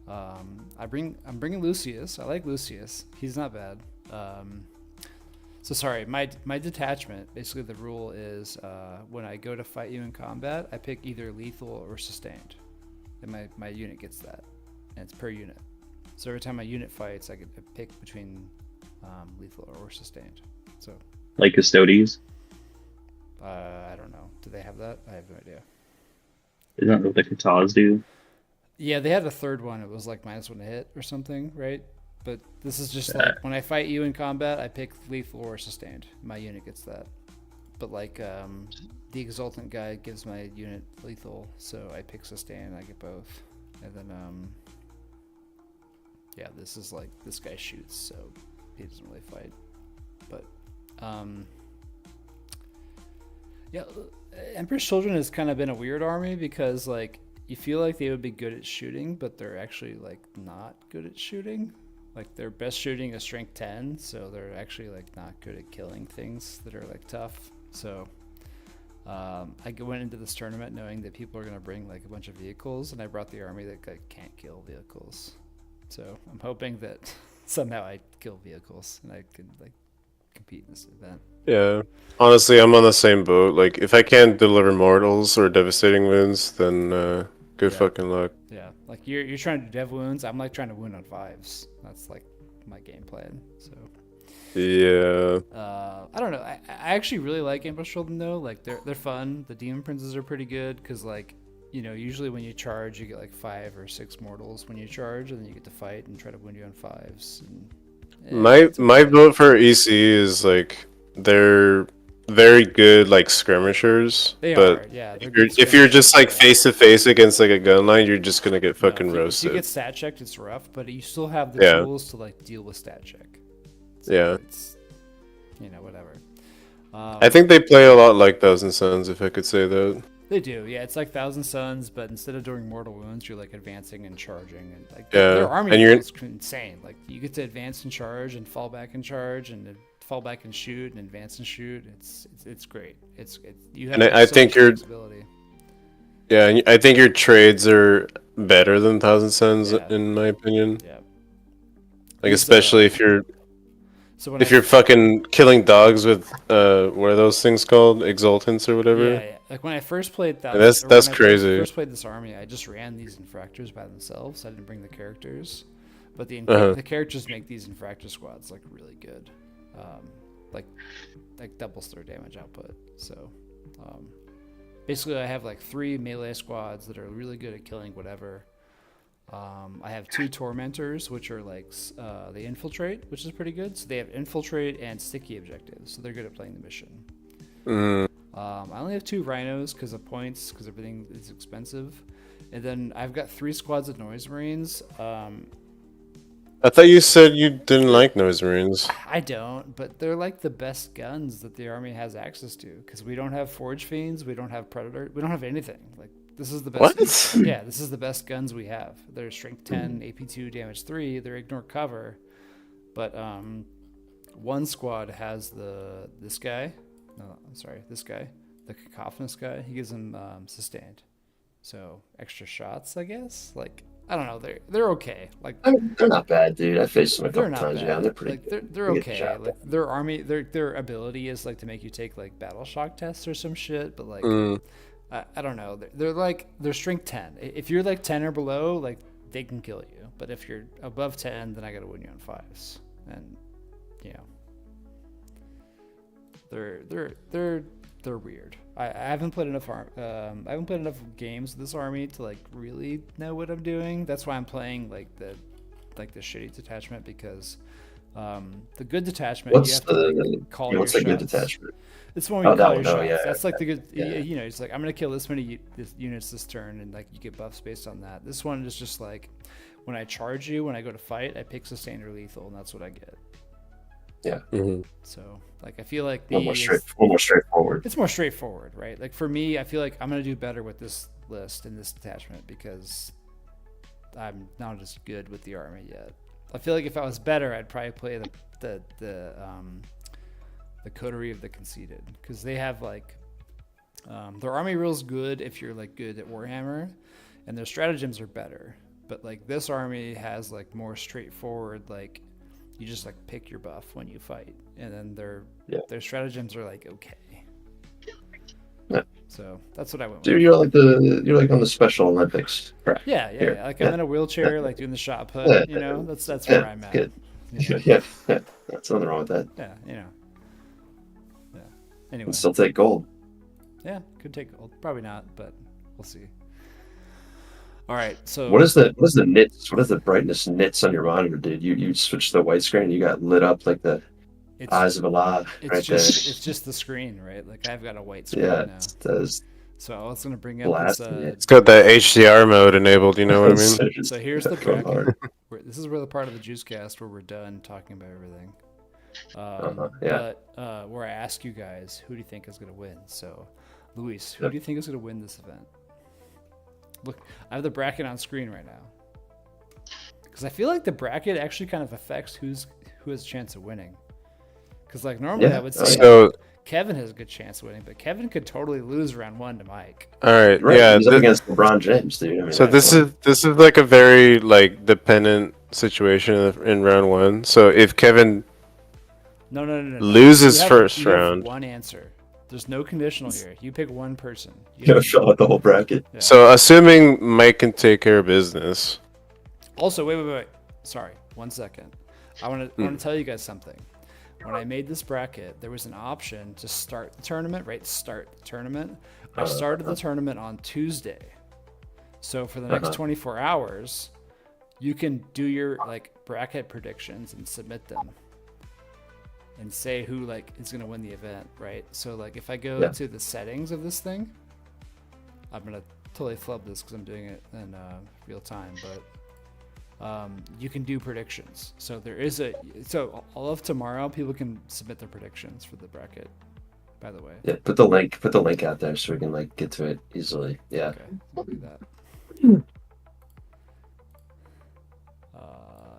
I'm bringing Lucius. I like Lucius. He's not bad. So sorry, my detachment. Basically, the rule is when I go to fight you in combat, I pick either lethal or sustained, and my unit gets that, and it's per unit. So every time my unit fights, I get to pick between lethal or sustained. So Like Custodes. I don't know. Do they have that? I have no idea. Isn't that what the Katas do? Yeah, they had a third one. It was like -1 to hit or something, right? But this is just like when I fight you in combat, I pick lethal or sustained. My unit gets that. But like the Exaltant guy gives my unit lethal, so I pick sustain. I get both, and then yeah, this is like this guy shoots, so he doesn't really fight. But yeah, Emperor's Children has kind of been a weird army because like you feel like they would be good at shooting, but they're actually like not good at shooting. Like their best shooting is strength 10, so they're actually like not good at killing things that are like tough. So I went into this tournament knowing that people are gonna bring like a bunch of vehicles, and I brought the army that like, can't kill vehicles. So I'm hoping that somehow I kill vehicles and I can like compete in this event. Yeah. Honestly, I'm on the same boat. Like, if I can't deliver mortals or devastating wounds, then good Yeah. fucking luck. Yeah, like you're trying to do dev wounds. I'm like trying to wound on 5s. That's like my game plan. So Yeah. I don't know. I actually really like Emperor's Children though. Like they're fun. The Demon Princes are pretty good because like usually when you charge you get like 5 or 6 mortals when you charge, and then you get to fight and try to wound you on 5s. And My vote for EC is like they're very good like skirmishers, They but are, yeah. if you're just like face to face against like a gun line, you're just gonna get fucking if you roasted. get stat checked, it's rough, but you still have the Yeah. tools to like deal with stat check. So Yeah. it's whatever. I think they play a lot like Thousand Suns, if I could say that. They do, yeah. It's like Thousand Suns, but instead of doing mortal wounds, you're like advancing and charging, and like Yeah, their army and you're- is insane. Like you get to advance and charge, and fall back and charge, and then fall back and shoot, and advance and shoot. It's great. It's you have. And I so think much you're- flexibility. Yeah, and I think your trades are better than Thousand Suns, Yeah. in my opinion. Yeah. Like, These, especially if you're So when if you're fucking killing dogs with what are those things called? Exaltants or whatever? yeah, like when I first played that, That's crazy. First played this army, I just ran these infractors by themselves. I didn't bring the characters, but the characters make these infractor squads like really good, like doubles their damage output. So basically, I have like 3 melee squads that are really good at killing whatever. I have 2 tormentors, which are like they infiltrate, which is pretty good. So they have infiltrate and sticky objectives, so they're good at playing the mission. I only have 2 rhinos because of points, because everything is expensive, and then I've got 3 squads of noise marines. I thought you said you didn't like noise marines. I don't, but they're like the best guns that the army has access to, because we don't have forge fiends, we don't have predator, we don't have anything. Like this is the best. What? Yeah, this is the best guns we have. They're strength 10, AP 2, damage 3. They're ignore cover, but one squad has this guy. No, I'm sorry, this guy, the cacophonous guy. He gives him sustained, so extra shots, I guess. Like I don't know, they're okay. Like they're not bad, dude. I faced them a they're couple not times. bad. Yeah, they're pretty. Like they're okay. Like their army, their ability is like to make you take like battle shock tests or some shit. But like I don't know. They're strength 10. If you're like 10 or below, like they can kill you. But if you're above 10, then I gotta win you on 5s. And you know. They're weird. I haven't played enough I haven't played enough games with this army to like really know what I'm doing. That's why I'm playing like the shitty detachment, because the good detachment What's you have to like, call your what's the shots. good detachment? It's when you call your shots. Yeah, That's like the good. yeah. You know, it's like I'm gonna kill this many units this turn, and like you get buffs based on that. This one is just like when I charge you, when I go to fight, I pick sustained or lethal, and that's what I get. Yeah. So like I feel like more straightforward. It's more straightforward, right? Like for me, I feel like I'm gonna do better with this list and this detachment because I'm not as good with the army yet. I feel like if I was better, I'd probably play the coterie of the conceited, because they have like their army rules good if you're like good at Warhammer, and their stratagems are better. But like this army has like more straightforward, like you just like pick your buff when you fight, and then their stratagems are like okay. Yeah. So that's what I went with. Dude, you're like on the Special Olympics. Right. Yeah. Like I'm in a wheelchair, like doing the shot put. You know, that's where I'm at. Good. You know? Yeah. That's nothing wrong with that. Yeah, you know. Yeah. Anyway. Can still take gold. Yeah, could take gold. Probably not, but we'll see. All right, so What is the nits? What is the brightness nits on your monitor, dude? You switched to the white screen, you got lit up like the eyes of Allah right there. It's just the screen, right? Like I've got a white screen now. So I was gonna bring up this. It's got that HDR mode enabled. You know what I mean? So here's the bracket. This is where the part of the Juice Cast where we're done talking about everything. But where I ask you guys, who do you think is gonna win? So, Luis, who do you think is gonna win this event? Look, I have the bracket on screen right now, because I feel like the bracket actually kind of affects who has a chance of winning. Because like normally I would say Kevin has a good chance of winning, but Kevin could totally lose round 1 to Mike. All right, yeah, he's up against LeBron James, dude. I mean, so this is like a very like dependent situation in round 1. So if Kevin no. loses first round, one answer. There's no conditional here. You pick one person. You fill out the whole bracket. Yeah. So assuming Mike can take care of business. Also, wait. Sorry, 1 second. I want to tell you guys something. When I made this bracket, there was an option to start the tournament, right? Start the tournament. I started the tournament on Tuesday. So for the next 24 hours, you can do your like bracket predictions and submit them. And say who like is gonna win the event, right? So like if I go to the settings of this thing, I'm gonna totally flub this because I'm doing it in real time, but you can do predictions. So there is so all of tomorrow people can submit their predictions for the bracket. By the way, put the link out there so we can like get to it easily. Yeah, okay, I'll do that.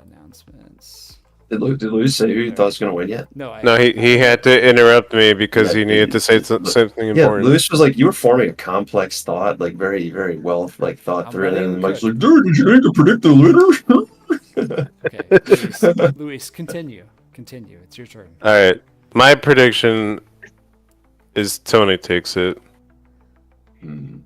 Announcements. Did Luis say who you thought was going to win yet? No, he had to interrupt me because he needed to say something important. Yeah, Luis was like, you were forming a complex thought, like very, very well, like thought through. And then Mike's like, dude, did you need to predict the winner? Okay, Luis, continue. It's your turn. All right, my prediction is Tony takes it. Hmm.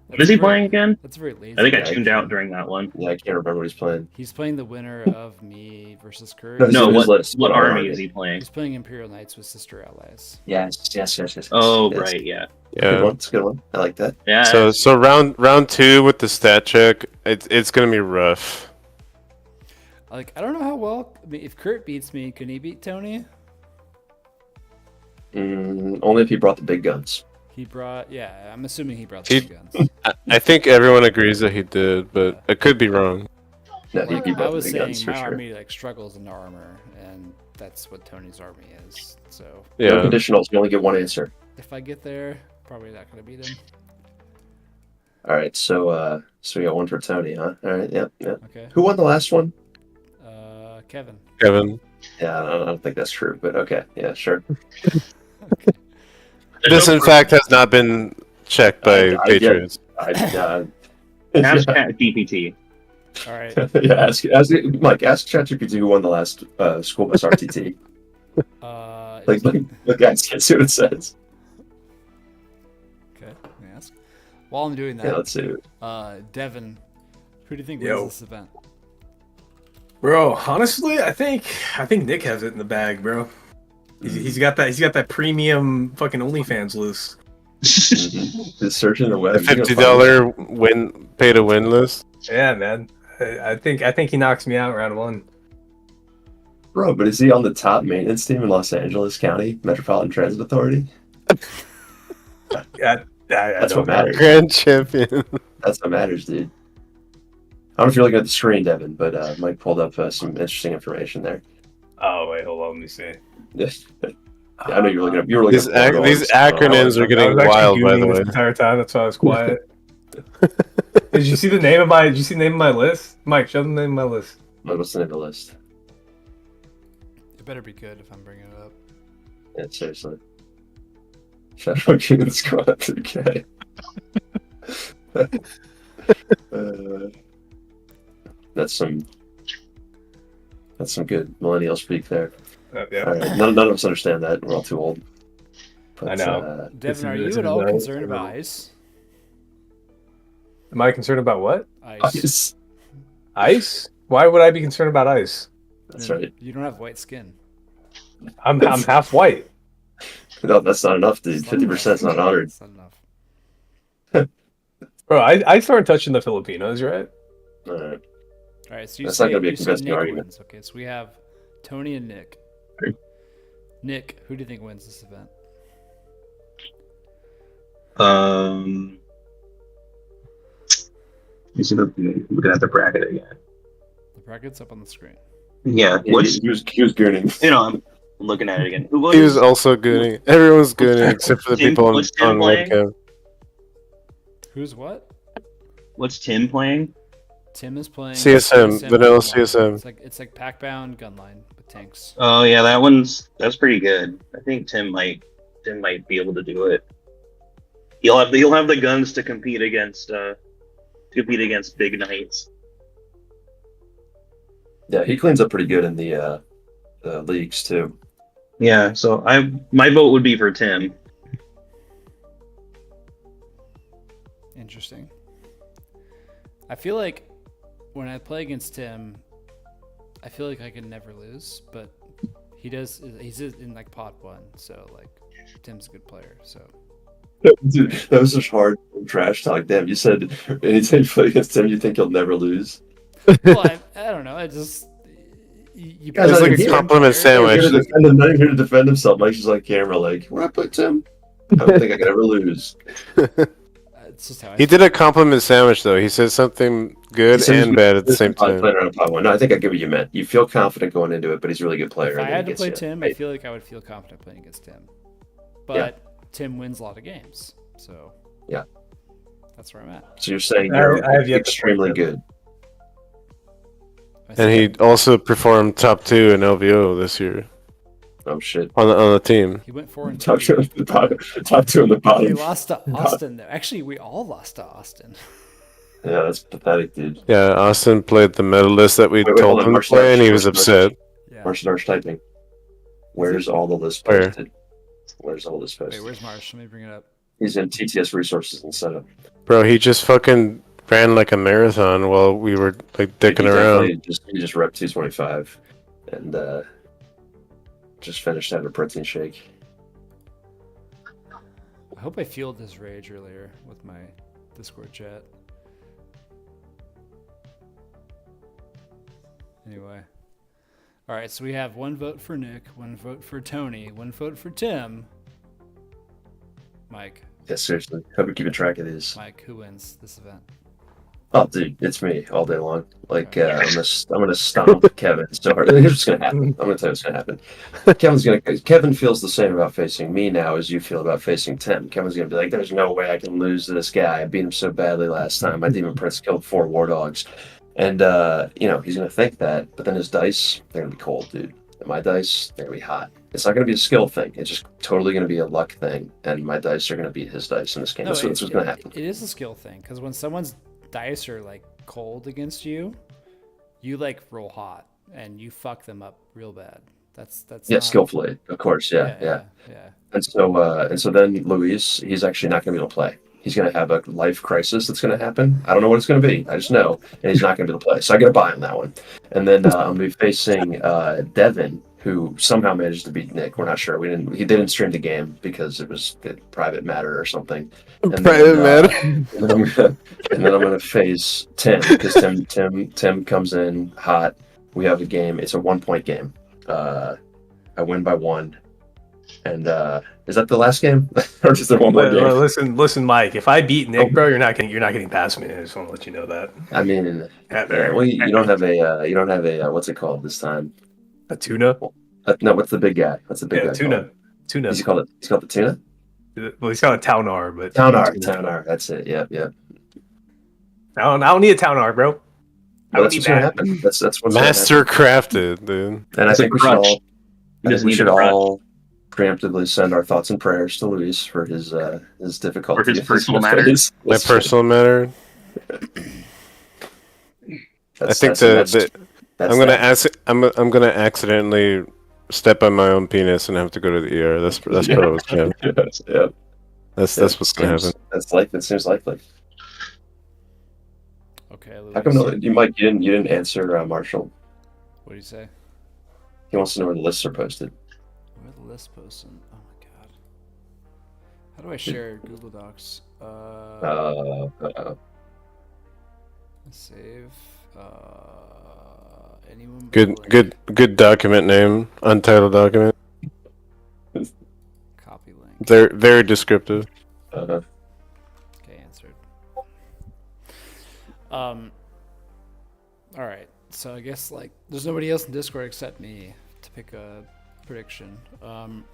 What is he playing again? That's very lazy. I think I Yeah, tuned out during that one. Yeah, I can't remember what he's playing. He's playing the winner of me versus Kurt. No, No, his what list. what What army army? is he playing? He's playing Imperial Knights with Sister Allies. Yes. Oh, Yes. right, yeah. Good Yeah. one. It's a good one. I like that. Yeah. So round 2 with the stat check, it's gonna be rough. Like, I don't know how well. I mean, if Kurt beats me, can he beat Tony? Only if he brought the big guns. He brought. Yeah, I'm assuming he brought the He- guns. I think everyone agrees that he did, but I could be wrong. No, he I brought the was big saying guns for my sure. army like struggles in armor, and that's what Tony's army is. So No Yeah. conditionals. You only get one answer. if I get there, probably not gonna beat him. All right. So we got one for Tony, huh? All right. Yeah. Okay. Who won the last one? Kevin. Kevin. Yeah, I don't think that's true, but okay. Yeah, sure. This, in fact, has not been checked by I get it. Patriots. Ask Chat GPT. All right. Yeah, ask Mike. Ask ChatGPT who won the last school bus RTT. Look, guys, see what it says. Okay. Let me ask. While I'm doing Yeah, that, let's see. Devin, who do you think Yo. wins this event? Bro, honestly, I think Nick has it in the bag, bro. He's got that premium fucking OnlyFans list. Just searching the web. The $50 pay to win list. Yeah, man. I think he knocks me out round 1. Bro, but is he on the top maintenance team in Los Angeles County Metropolitan Transit Authority? Yeah, That's what matters. Grand champion. That's what matters, dude. I don't know if you're looking at the screen, Devin, but Mike pulled up some interesting information there. Oh wait, hold on, let me see. Yeah, I know you were looking These up. these acronyms are getting I was actually wild, by the Googling way. this entire time. That's why I was quiet. Did you see the name of my? Did you see the name of my list? Mike, show them the name of my list. What's the name of the list? It better be good if I'm bringing it up. Yeah, seriously. Shadow King Squad 3K. That's some good millennial speak there. Yeah, All right. None of us understand that. We're all too old. But, I know. Devin, are it's you in at all the- concerned about ice? Am I concerned about what? Ice. Ice? Why would I be concerned about ice? That's right. You don't have white skin. I'm half white. No, that's not enough, dude. 50% is not 100. That's not enough. Bro, I started touching the Filipinos, right? All right. All right, so you That's not say, gonna be a you say convincing Nick argument. wins. Okay, so we have Tony and Nick. Okay. Nick, who do you think wins this event? You see looking at the bracket again. The bracket's up on the screen. Yeah. He What's was gooning. you know, I'm looking at it again. Who He was also gooning. Everyone's gooning except for the Tim- people on what's Tim playing? webcam. Who's what? What's Tim playing? Tim is playing CSM, vanilla Gunline. CSM. It's like pack-bound gunline with tanks. Oh yeah, that's pretty good. I think Tim might be able to do it. He'll have the guns to compete against big knights. Yeah, he cleans up pretty good in the leagues, too. Yeah, so my vote would be for Tim. Interesting. I feel like when I play against Tim, I feel like I can never lose, but he's in like pot 1, so like Tim's a good player, so Dude, that was such hard trash talk. Damn, you said anytime you play against him, you think you'll never lose. well, I don't know. I just you Guys, It's I like think a he- compliment sandwich. Not even here to defend himself. Mike's just like camera, like, where I put Tim? I don't think I could ever lose. It's just how I He did a compliment sandwich though. He said something good He says and bad at the same Playing time. around pot 1. No, I think I get what you meant. You feel confident going into it, but he's a really good player. If and I then had he to play gets you. Tim, I feel like I would feel confident playing against Tim. But Tim wins a lot of games, so Yeah. that's where I'm at. So you're saying I you're have yet to extremely play good. I And he also performed top 2 in LVO this year Oh shit! on the team. he went 4 and 2. Top 2 on the bottom. Top 2 on the We bottom. lost to Austin though. Actually, we all lost to Austin. Yeah, that's pathetic, dude. Yeah, Austin played the medalist that we Wait, hold told on, him to March play, and he March, was March. upset. Yeah. Martial arts typing. Where's all the list Where? posted? Where's all this Wait, posted? where's Marsh? Let me bring it up. He's in TTS resources instead. Bro, he just fucking ran like a marathon while we were like dicking around. He just repped 225 and just finished having a protein shake. I hope I fueled his rage earlier with my Discord chat. Anyway. All right, so we have 1 vote for Nick, 1 vote for Tony, 1 vote for Tim. Mike. Yeah, seriously. Hope you're keeping track of these. Mike, who wins this event? Oh, dude, it's me all day long. Like, I'm gonna stomp Kevin so hard. Here's what's gonna happen. I'm gonna tell you what's gonna happen. Kevin feels the same about facing me now as you feel about facing Tim. Kevin's gonna be like, "There's no way I can lose to this guy. I beat him so badly last time. My Demon Prince killed 4 war dogs," and he's gonna think that. But then his dice, they're gonna be cold, dude. And my dice, they're gonna be hot. It's not gonna be a skill thing. It's just totally gonna be a luck thing. And my dice are gonna beat his dice in this game. That's what's gonna happen. It is a skill thing because when someone's dice are like cold against you, you like roll hot and you fuck them up real bad. That's skillfully, of course. Yeah. And so then Luis, he's actually not going to be able to play. He's going to have a life crisis that's going to happen. I don't know what it's going to be. I just know, and he's not going to be able to play. So I got to buy him that one. And then I'm going to be facing Devin, who somehow managed to beat Nick. We're not sure. He didn't stream the game because it was a private matter or something. And then I'm gonna face Tim because Tim comes in hot. We have a game. It's a 1-point game. I win by 1. And is that the last game, or is there one more game? Listen, Mike. If I beat Nick, bro, you're not getting past me. I just want to let you know that. I mean, well, you don't have a what's it called this time? A tuna? No, what's the big guy? What's the big guy? Tuna. Tuna. He's called the tuna. Well, he's called a Taunar, but Taunar. That's it. Yep. I don't need a Taunar, bro. That's what's gonna happen. That's what's master crafted, dude. And I think we should all preemptively send our thoughts and prayers to Luis for his difficulty. For his personal matters. My personal matter. I think I'm gonna accidentally step on my own penis and have to go to the ER. That's probably what's gonna happen. Yeah. That's what's gonna happen. That seems likely. Okay. How come you didn't answer Marshall? What do you say? He wants to know where the lists are posted. Where are the lists posted? Oh my god. How do I share Google Docs? Save. Anyone? Good document name. Untitled document. Copy link. They're very descriptive. Okay, answered. All right. So I guess like there's nobody else in Discord except me to pick a prediction.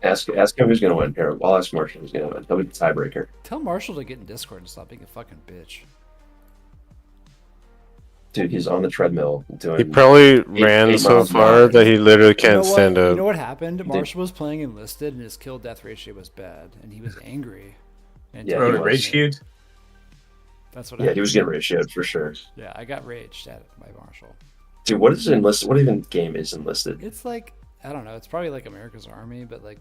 Ask him who's gonna win here. I'll ask Marshall who's gonna win. He'll be the tiebreaker. Tell Marshall to get in Discord and stop being a fucking bitch. Dude, he's on the treadmill doing. He probably ran so far that he literally can't stand up. You know what happened? Marshall was playing enlisted and his kill death ratio was bad, and he was angry. And Yeah, Bro, rage queued. That's what. He was getting ratioed for sure. Yeah, I got raged at by Marshall. Dude, what is enlisted? What even game is enlisted? It's like I don't know. It's probably like America's Army, but like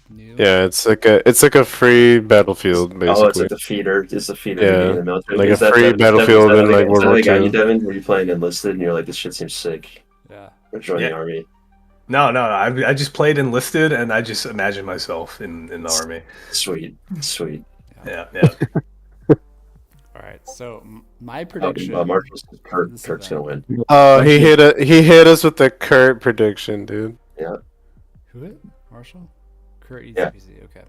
new. Yeah, it's like a free battlefield basically. Oh, it's like the feeder. It's the feeder. Yeah, in the military. like Is a free battlefield in like World War II. Devin, were you playing enlisted and you're like, this shit seems sick? Yeah. Or join the army. No. I just played enlisted, and I just imagined myself in the army. Sweet. Yeah. All right. So my prediction. Marshall's Kurt's gonna win. Oh, he hit us with the Kurt prediction, dude. Yeah. Who hit? Marshall? Kurt easy Yeah. peasy. Okay.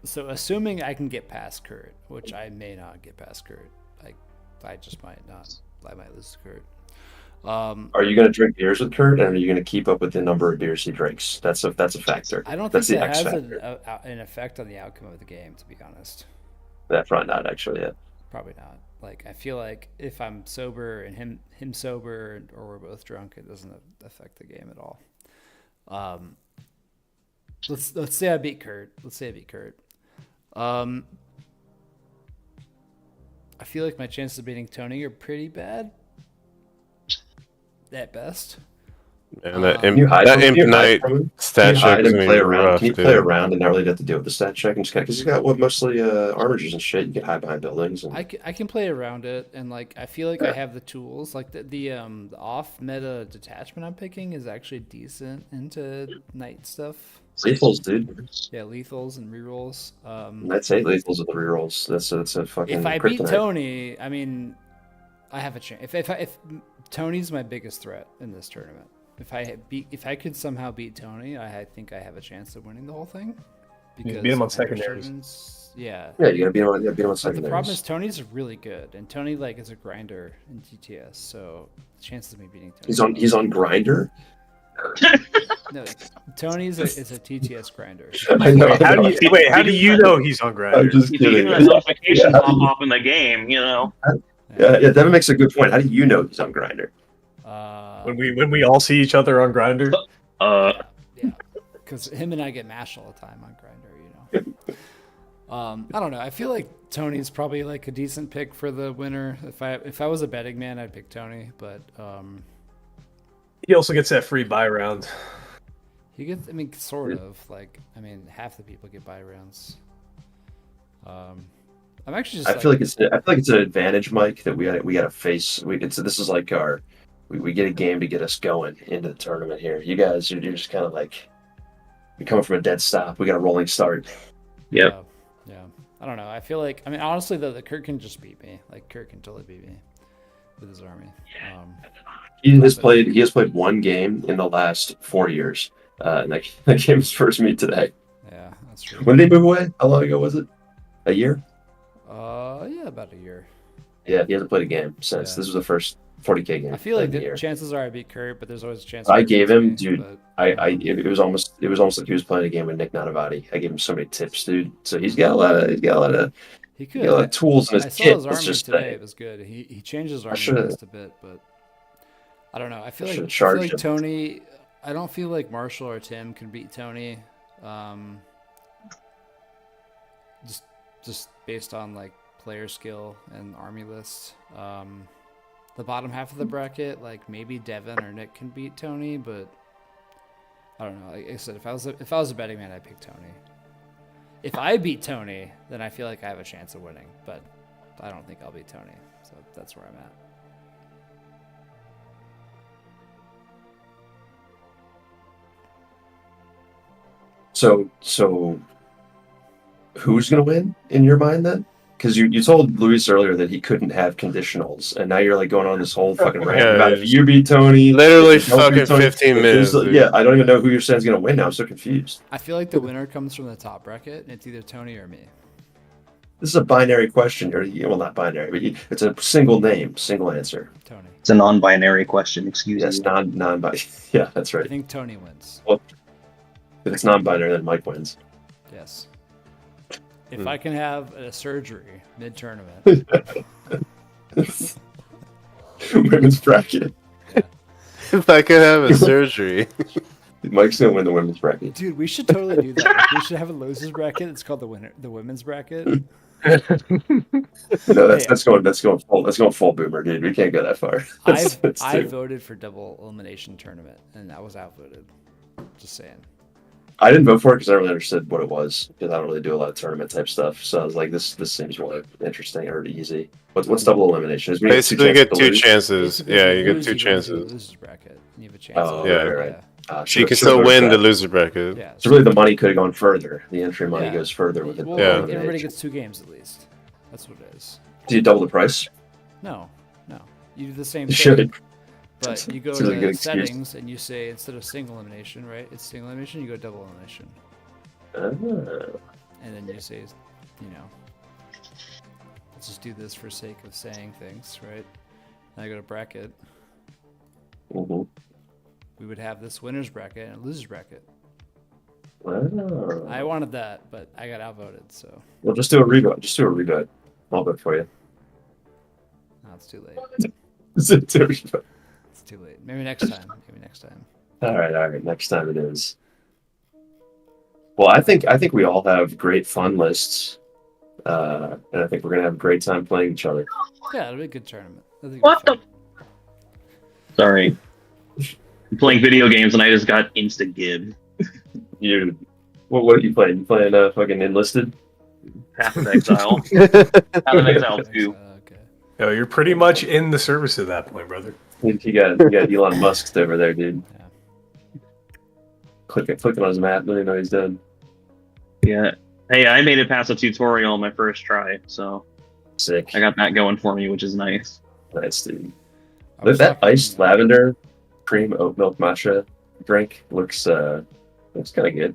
So assuming I can get past Kurt, which I may not get past Kurt, I just might not. I might lose to Kurt. Are you gonna drink beers with Kurt, and are you gonna keep up with the number of beers he drinks? That's a factor. I don't That's think the that X has factor. an effect on the outcome of the game, to be honest. That front not actually. Yeah. Probably not. Like I feel like if I'm sober and him sober, or we're both drunk, it doesn't affect the game at all. Let's say I beat Kurt. I feel like my chances of beating Tony are pretty bad. At best. Man, that Can you hide that from imp him? knight Can you stat check hide is and gonna play be around? rough, Can you dude. play around and not really have to deal with the stat check and just because he's got mostly armors and shit. You can hide behind buildings. And... I can play around it, and like I feel like I have the tools. Like the off meta detachment I'm picking is actually decent into knight stuff. Lethals, dude. Yeah, lethals and rerolls. I'd say lethals are the rerolls. That's a fucking. If I beat kryptonite. Tony, I mean, I have a chance. If Tony's my biggest threat in this tournament, if I could somehow beat Tony, I think I have a chance of winning the whole thing. You beat him on of Emperor secondaries. Surgeons, yeah. Yeah, you gotta beat him on But the secondaries. problem is Tony's really good, and Tony like is a grinder in TTS, so the chances of me beating Tony. He's on grinder. No, Tony's is a TTS grinder. I know. How do you know he's on I'm Grindr? just If you kidding. get a notification pop off in the game, you know. Yeah, Devin makes a good point. How do you know he's on grinder? When we all see each other on Grindr? Yeah, because him and I get mashed all the time on Grinder, you know. I don't know. I feel like Tony's probably like a decent pick for the winner. If I was a betting man, I'd pick Tony, but He also gets that free buy round. he gets. I mean, sort of. Like, I mean, half the people get buy rounds. I'm actually just. I feel like it's an advantage, Mike, that we got to face. This is like we get a game to get us going into the tournament here. You guys, you're just kind of like you're coming from a dead stop. We got a rolling start. Yep. Yeah. I don't know. I feel like. I mean, honestly, though, the Kurt can just beat me. Like, Kurt can totally beat me with his army. He has played one game in the last 4 years, and that game was first meet today. Yeah, that's true. When did he move away? How long ago was it? A year? Yeah, about a year. Yeah, he hasn't played a game since. Yeah. This was the first 40K game. I feel like of the the year. chances are I beat Kurt, but there's always a chance. I Kurt gave beats him, me, dude. but, It was almost like he was playing a game with Nick Nanavati. I gave him so many tips, dude. So he's got a lot of he he could. got a lot of tools in I his saw kit. his Let's army just today. say. It was good. He changed his army should've- just a bit, but I don't know. I feel should've like charged him. Tony. I don't feel like Marshall or Tim can beat Tony. Just based on like player skill and army list. The bottom half of the bracket, like maybe Devin or Nick can beat Tony, but I don't know. Like I said, if I was a betting man, I'd pick Tony. If I beat Tony, then I feel like I have a chance of winning, but I don't think I'll beat Tony. So that's where I'm at. So who's gonna win in your mind then? Because you told Luis earlier that he couldn't have conditionals, and now you're like going on this whole fucking rant Yeah, about if it's you beat Tony. literally if you don't fucking beat Tony, 15 minutes, dude. Yeah, I don't even know who you're saying is gonna win now. I'm so confused. I feel like the winner comes from the top bracket, and it's either Tony or me. This is a binary question, or well, not binary, but it's a single name, single answer. Tony. It's a non-binary question. Excuse Yes, me. non-binary. Yeah, that's I right. think Tony wins. Well, if it's non-binary, then Mike wins. Yes. If I can have a surgery mid-tournament, Women's bracket. If I could have a surgery. Mike's gonna win the women's bracket. dude, we should totally do that. Like, we should have a losers bracket. It's called the women's bracket. No, that's going full boomer, dude. We can't go that far. I voted for double elimination tournament, and I was outvoted. Just saying. I didn't vote for it because I don't really understood what it was because I don't really do a lot of tournament type stuff. So I was like, this seems more interesting or easy. What's double elimination? Is when Basically, you get two lose? chances. Basically, Yeah, if you get lose, two go into the chances. Losers bracket. And you have a chance. Oh, of- yeah, right. So you can still win the loser bracket. Yeah. So really, the money could have gone further. The entry money Yeah. goes further with it. Well, Yeah. everybody gets 2 games at least. That's what it is. Do you double the price? No. You do the same You thing. should. But you go Seems like a good to excuse. settings and you say instead of single elimination, right? It's single elimination. You go double elimination, Ah. and then you say, you know, let's just do this for sake of saying things, right? And I go to bracket. Mhm. We would have this winners bracket and a losers bracket. Wow. I wanted that, but I got outvoted, so Well, just do a revote. I'll vote for you. now it's too late. Just do a revote. It's too late. Maybe next time. All right. Next time it is. Well, I think we all have great fun lists, and I think we're gonna have a great time playing each other. Yeah, it'll be a good tournament. I think What it'll be Sorry. I'm playing video games and I just got insta gib. You, what are you playing? You playing fucking Enlisted? Path of Exile. Path of Exile 2. Okay. Yo, you're pretty much in the service at that point, brother. You got Elon Musk over there, dude. Yeah. Clicking on his map, don't even know he's done. Yeah. Hey, I made it past a tutorial on my first try, so Sick. I got that going for me, which is nice. Nice, dude. I was That talking- iced lavender cream oat milk matcha drink looks kind of good.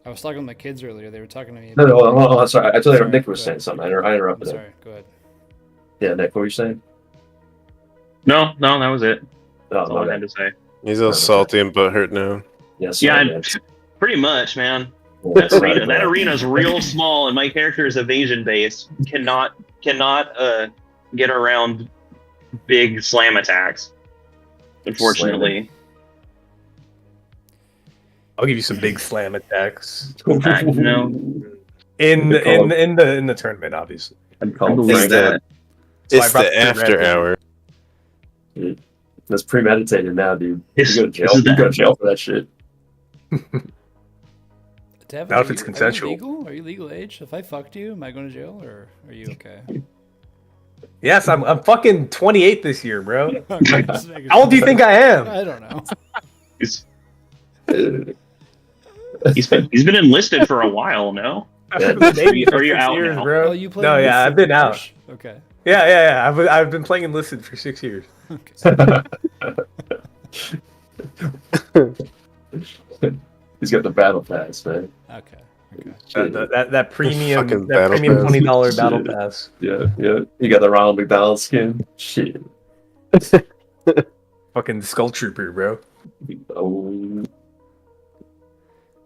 I was talking with my kids earlier. They were talking to me. No, hold on, sorry. I told you Sorry, Nick was go saying ahead. something. I I'm interrupted him. sorry. Go ahead. Yeah, Nick, what were you saying? No, that was it. Oh, That's all I my had bad. to say. He's all salty and butthurt now. Yes, Yeah, man. pretty much, man. That's That arena's real small, and my character is evasion based. Cannot get around big slam attacks. Unfortunately, I'll give you some big slam attacks no. in Good call. the tournament, obviously. I'm I called believe that. So I It's brought the the after red. hour. That's premeditated now, dude. This- You go to jail. this is You go to the- jail for that shit. Devin, Not if are it's you- consensual. Are you legal? Are you legal age? If I fucked you, am I going to jail or are you okay? Yes, I'm fucking 28 this year, bro. Okay, just making How old do you sure. think I am? I don't know. He's been enlisted for a while, no? I've been Navy for Are you 6 out years, now? bro. Oh, you played No, yeah, Enlisted I've been out. Marsh? Okay. Yeah. I've been playing enlisted for 6 years. He's got the battle pass, man. Okay. Shit. That premium Fucking that battle premium pass. $20 battle Shit. pass. Yeah. You got the Ronald McDonald skin. Shit. Fucking Skull Trooper, bro. Oh,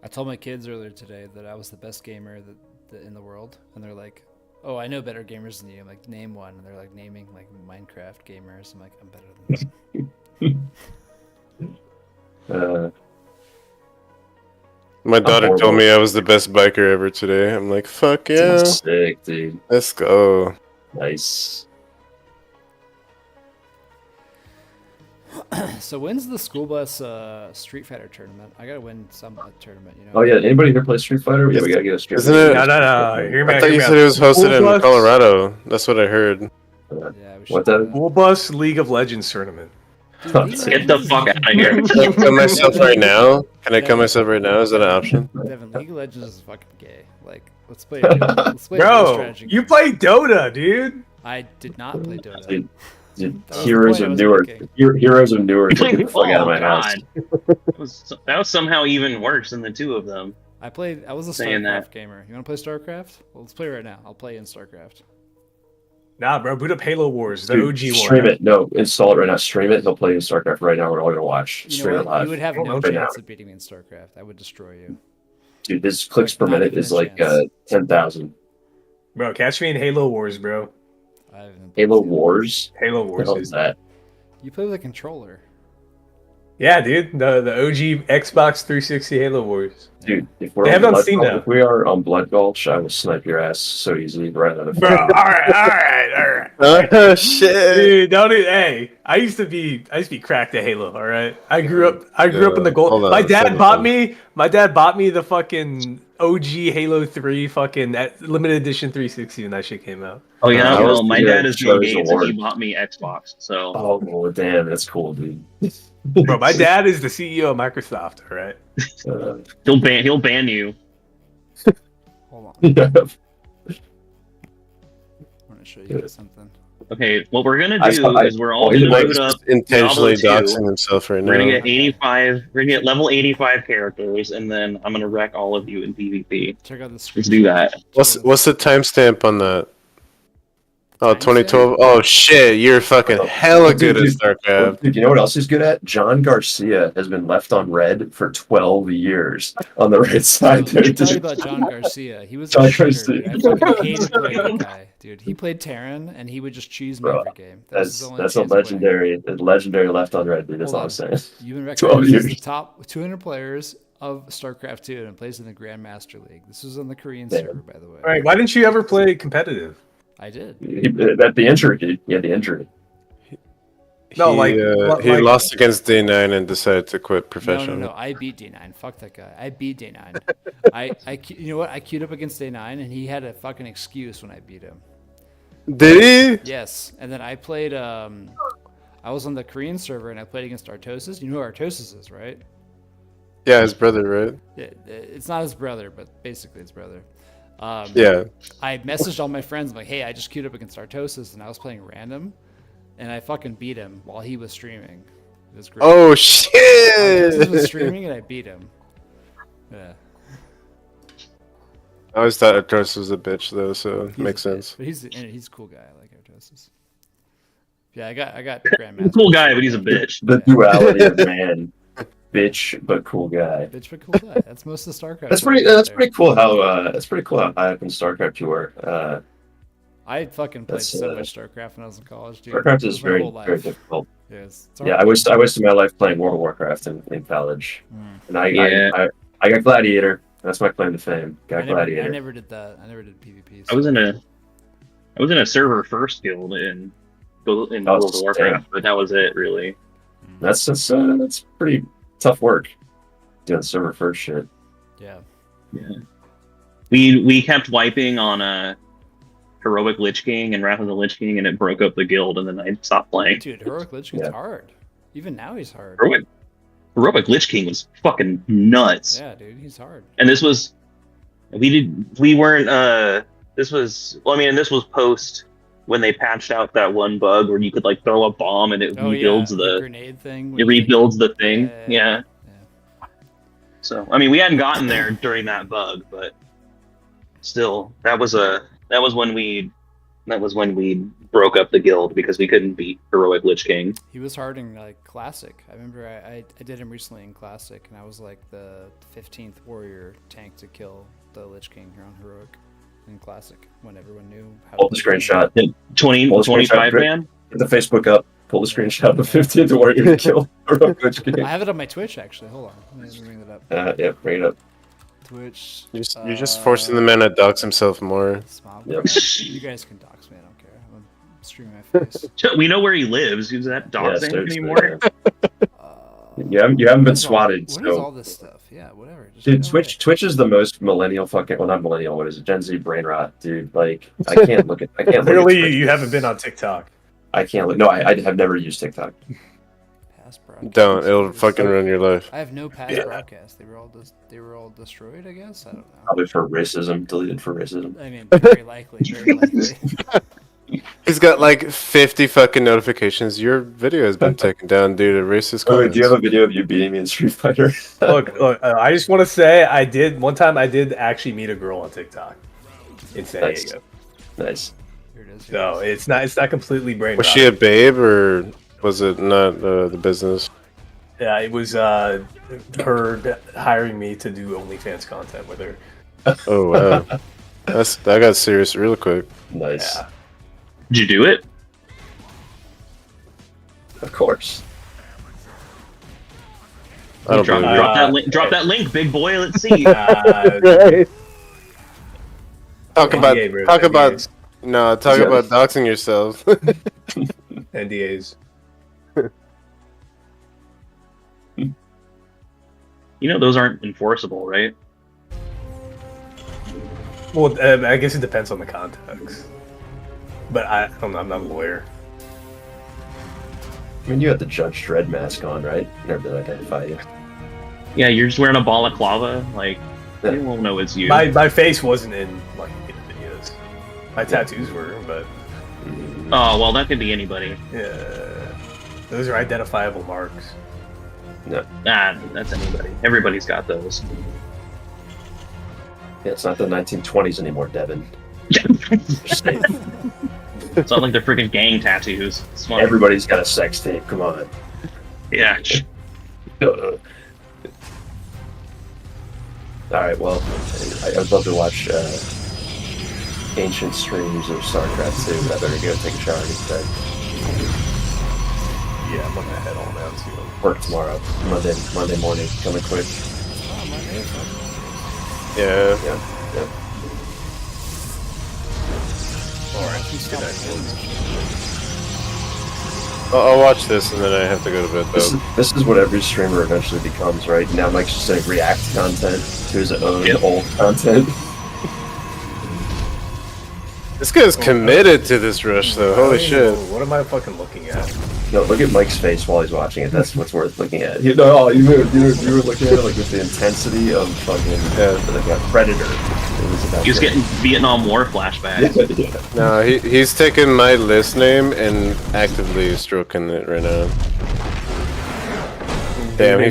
I told my kids earlier today that I was the best gamer that in the world, and they're like, "Oh, I know better gamers than you." I'm like, "Name one," and they're like naming like Minecraft gamers. I'm like, "I'm better than them." My daughter horrible. told me I was the best biker ever today. I'm like, fuck yeah, sick, dude. let's go. Nice. So when's the school bus Street Fighter tournament? I gotta win some tournament, you know. Oh yeah, anybody here play Street Fighter? Yeah, we gotta get a Street Isn't Fighter. it- No. Hear me I out, thought hear you me said out. it was hosted School in bus- Colorado. That's what I heard. Yeah, we should What do the- that. School Bus League of Legends tournament. Dude, League of Get the Legends fuck is- out of here. Can I kill myself right now? Can I kill myself right now? Is that an option? Devin, League of Legends is fucking gay. Like, let's play. Let's play a real Bro, strategy you game. play Dota, dude. I did not play Dota. Dude, That was Heroes the of point I was Newark. making. Heroes of Newark. Get the fuck out of my house. That was somehow even worse than the two of them. I was a Saying StarCraft that. gamer. You want to play StarCraft? Well, let's play right now. I'll play in StarCraft. Nah, bro, boot up Halo Wars, the Dude, OG one. stream it. No, install it right now. Stream it. He'll play in StarCraft right now. We're all gonna watch. You Stream know it what? live. You would have no Right now. chance of beating me in StarCraft. I would destroy you. Dude, this clicks per Not minute even is a like chance. 10,000. Bro, catch me in Halo Wars, bro. I haven't Halo played it. Wars. Halo What the Wars. hell Dude. is that? You play with a controller. Yeah, dude, the OG Xbox 360 Halo Wars. Dude, if we're They on have it on Blood Steam Gulch, now. if we are on Blood Gulch, I will snipe your ass so easy right out of Bro, all right. Oh shit! Dude, don't even, hey, I used to be cracked at Halo, all right? I grew up in the gold. Hold on, My dad second. bought me the fucking OG Halo 3 fucking limited edition 360 when that shit came out. Oh yeah, I was well, my thinking dad of is Bill Charlie's Gates, and he Award. bought me Xbox. So Oh, well, damn, that's cool, dude. Bro, my dad is the CEO of Microsoft, all right? he'll ban you. Hold on. Yeah. I want to show you guys something. Okay, what we're gonna I do saw- is we're all oh, he gonna might boot up. Intentionally Diablo 2. doxing himself right We're gonna now. get 85. We're gonna get level 85 characters, and then I'm gonna wreck all of you in PvP. Check out this. Let's do that. What's the timestamp on that? Oh, Timestamp? 2012. Oh shit, you're fucking hella good at StarCraft. Dude, you know what else he's good at? John Garcia has been left on red for 12 years on the right side. Let me Dude. tell you about John Garcia. He was John a shitter, dude. I Garcia. fucking hated playing that guy, dude. He played Terran, and he would just cheese me Bro, every game. That was his That's only that's a chance of winning. legendary left on red, dude. That's Hold all I'm saying. You've been 12 recognized as the years. top 200 players of StarCraft 2 and plays in the Grandmaster League. This was on the Korean Damn. server, by the way. All right, why didn't you ever play competitive? I did. That the injury, dude. Yeah, the injury. No, he lost against Day9 and decided to quit professionally. No. I beat Day9. Fuck that guy. I beat Day9. You know what? I queued up against Day9, and he had a fucking excuse when I beat him. Did he? Yes, and then I played. I was on the Korean server, and I played against Artosis. You know who Artosis is, right? Yeah, his brother, right? It's not his brother, but basically his brother. Yeah. I messaged all my friends. I'm like, hey, I just queued up against Artosis, and I was playing random, and I fucking beat him while he was streaming. It was great. Oh Artosis was shit! streaming, and I beat him. Yeah. I always thought Artosis was a bitch though, so it He's makes a bitch, sense. but he's a cool guy. I like Artosis. Yeah, I got Grandmaster. Cool guy, but he's a bitch. The duality of man, bitch but cool guy. Bitch, but cool guy. That's most of the StarCraft. That's pretty. players That's out pretty cool. How high up in StarCraft you were. there. I fucking played That's, so much StarCraft when I was in college, dude. StarCraft It is was my very whole life. very difficult. Yes. Yeah, I wasted my life playing World of Warcraft in college, and I got Gladiator. That's my claim to fame. Got Gladiator. I never did that. I never did PvP. I was in a server first guild in World of Warcraft, but that was it really. That's pretty tough work doing server first shit. Yeah. We kept wiping on Heroic Lich King and Wrath of the Lich King, and it broke up the guild, and then I stopped playing. Dude, Heroic Lich King's hard. Even now he's hard. Heroic Lich King was fucking nuts. Yeah, dude, he's hard. And this was this was post when they patched out that one bug where you could like throw a bomb and it rebuilds the grenade thing. It rebuilds the thing. Yeah. So I mean, we hadn't gotten there during that bug, but still, that was when we broke up the guild because we couldn't beat Heroic Lich King. He was hard in like Classic. I remember I did him recently in Classic, and I was like the 15th warrior tank to kill the Lich King here on Heroic in Classic when everyone knew how Pull the screenshot. 25 man? Get the Facebook up. Pull the screenshot of the 15th warrior to kill Heroic Lich King. I have it on my Twitch actually. Hold on. Let me bring that up. Yeah, bring it up. Twitch. You're just forcing the man to dox himself more. Yep. You guys can dox me. I don't care. I'm streaming my face. We know where he lives. He's not doxing anymore. You haven't been swatted. What is all this stuff? Yeah, whatever. Just dude, Twitch is the most millennial fucking. Well, not millennial. What is it? Gen Z brain rot, dude. Like, I can't look at. Clearly, you haven't been on TikTok. I can't look. No, I have never used TikTok. Don't. It'll fucking ruin your life. I have no past broadcasts. They were all destroyed. I guess I don't know. Probably for racism. Deleted for racism. I mean, very likely. Very likely. He's got like 50 fucking notifications. Your video has been taken down due to racist comments. Do you have a video of you beating me in Street Fighter? Look, I just want to say I did actually meet a girl on TikTok in San Diego. Nice. Here it is. No, it's not completely brain. Was she a babe or was it not the business? Yeah, it was her hiring me to do OnlyFans content with her. Oh wow, that got serious real quick. Nice. Yeah. Did you do it? Of course. I don't Drop believe you. that link, big boy. Let's see. Talk about doxing yourself. NDAs. You know those aren't enforceable, right? Well, I guess it depends on the context. But I'm not a lawyer. I mean, you had the Judge Dredd mask on, right? Never did identify you. Yeah, you're just wearing a balaclava. Like, they won't know it's you. My face wasn't in like videos. My tattoos were, but Oh, well, that could be anybody. yeah, those are identifiable marks. No. That's anybody. Everybody's got those. Yeah, it's not the 1920s anymore, Devin. It's not like they're freaking gang tattoos. It's fine. Everybody's got a sex tape. Come on. Yeah. All right. Well, I'd love to watch ancient streams of StarCraft 2, but I better go take a shower and get to bed. Yeah, I'm gonna head on down to Work tomorrow, Monday morning, coming quick. Yeah. Yeah. All right. Good night. I'll watch this and then I have to go to bed though. This is what every streamer eventually becomes, right? Now Mike's just saying react content to his own old content. This guy's committed to this rush though. Holy shit. What am I fucking looking at? No, look at Mike's face while he's watching it. That's what's worth looking at. You were looking at it like with the intensity of fucking like a predator. He was getting Vietnam War flashbacks. Yeah. No, he's taking my list name and actively stroking it right now. Damn, he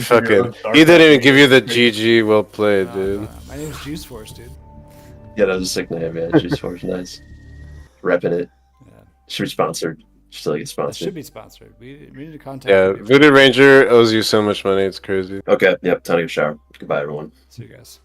didn't even give you the GG. Well played, dude. My name's Juice Force, dude. Yeah, that was a sick name, man. Juice Force, nice. Repping it. Yeah. Should be sponsored. Still get It sponsored. should be sponsored. We need to contact. Yeah, you. Voodoo Ranger owes you so much money. It's crazy. Okay, yep, time to go shower. Goodbye, everyone. See you guys.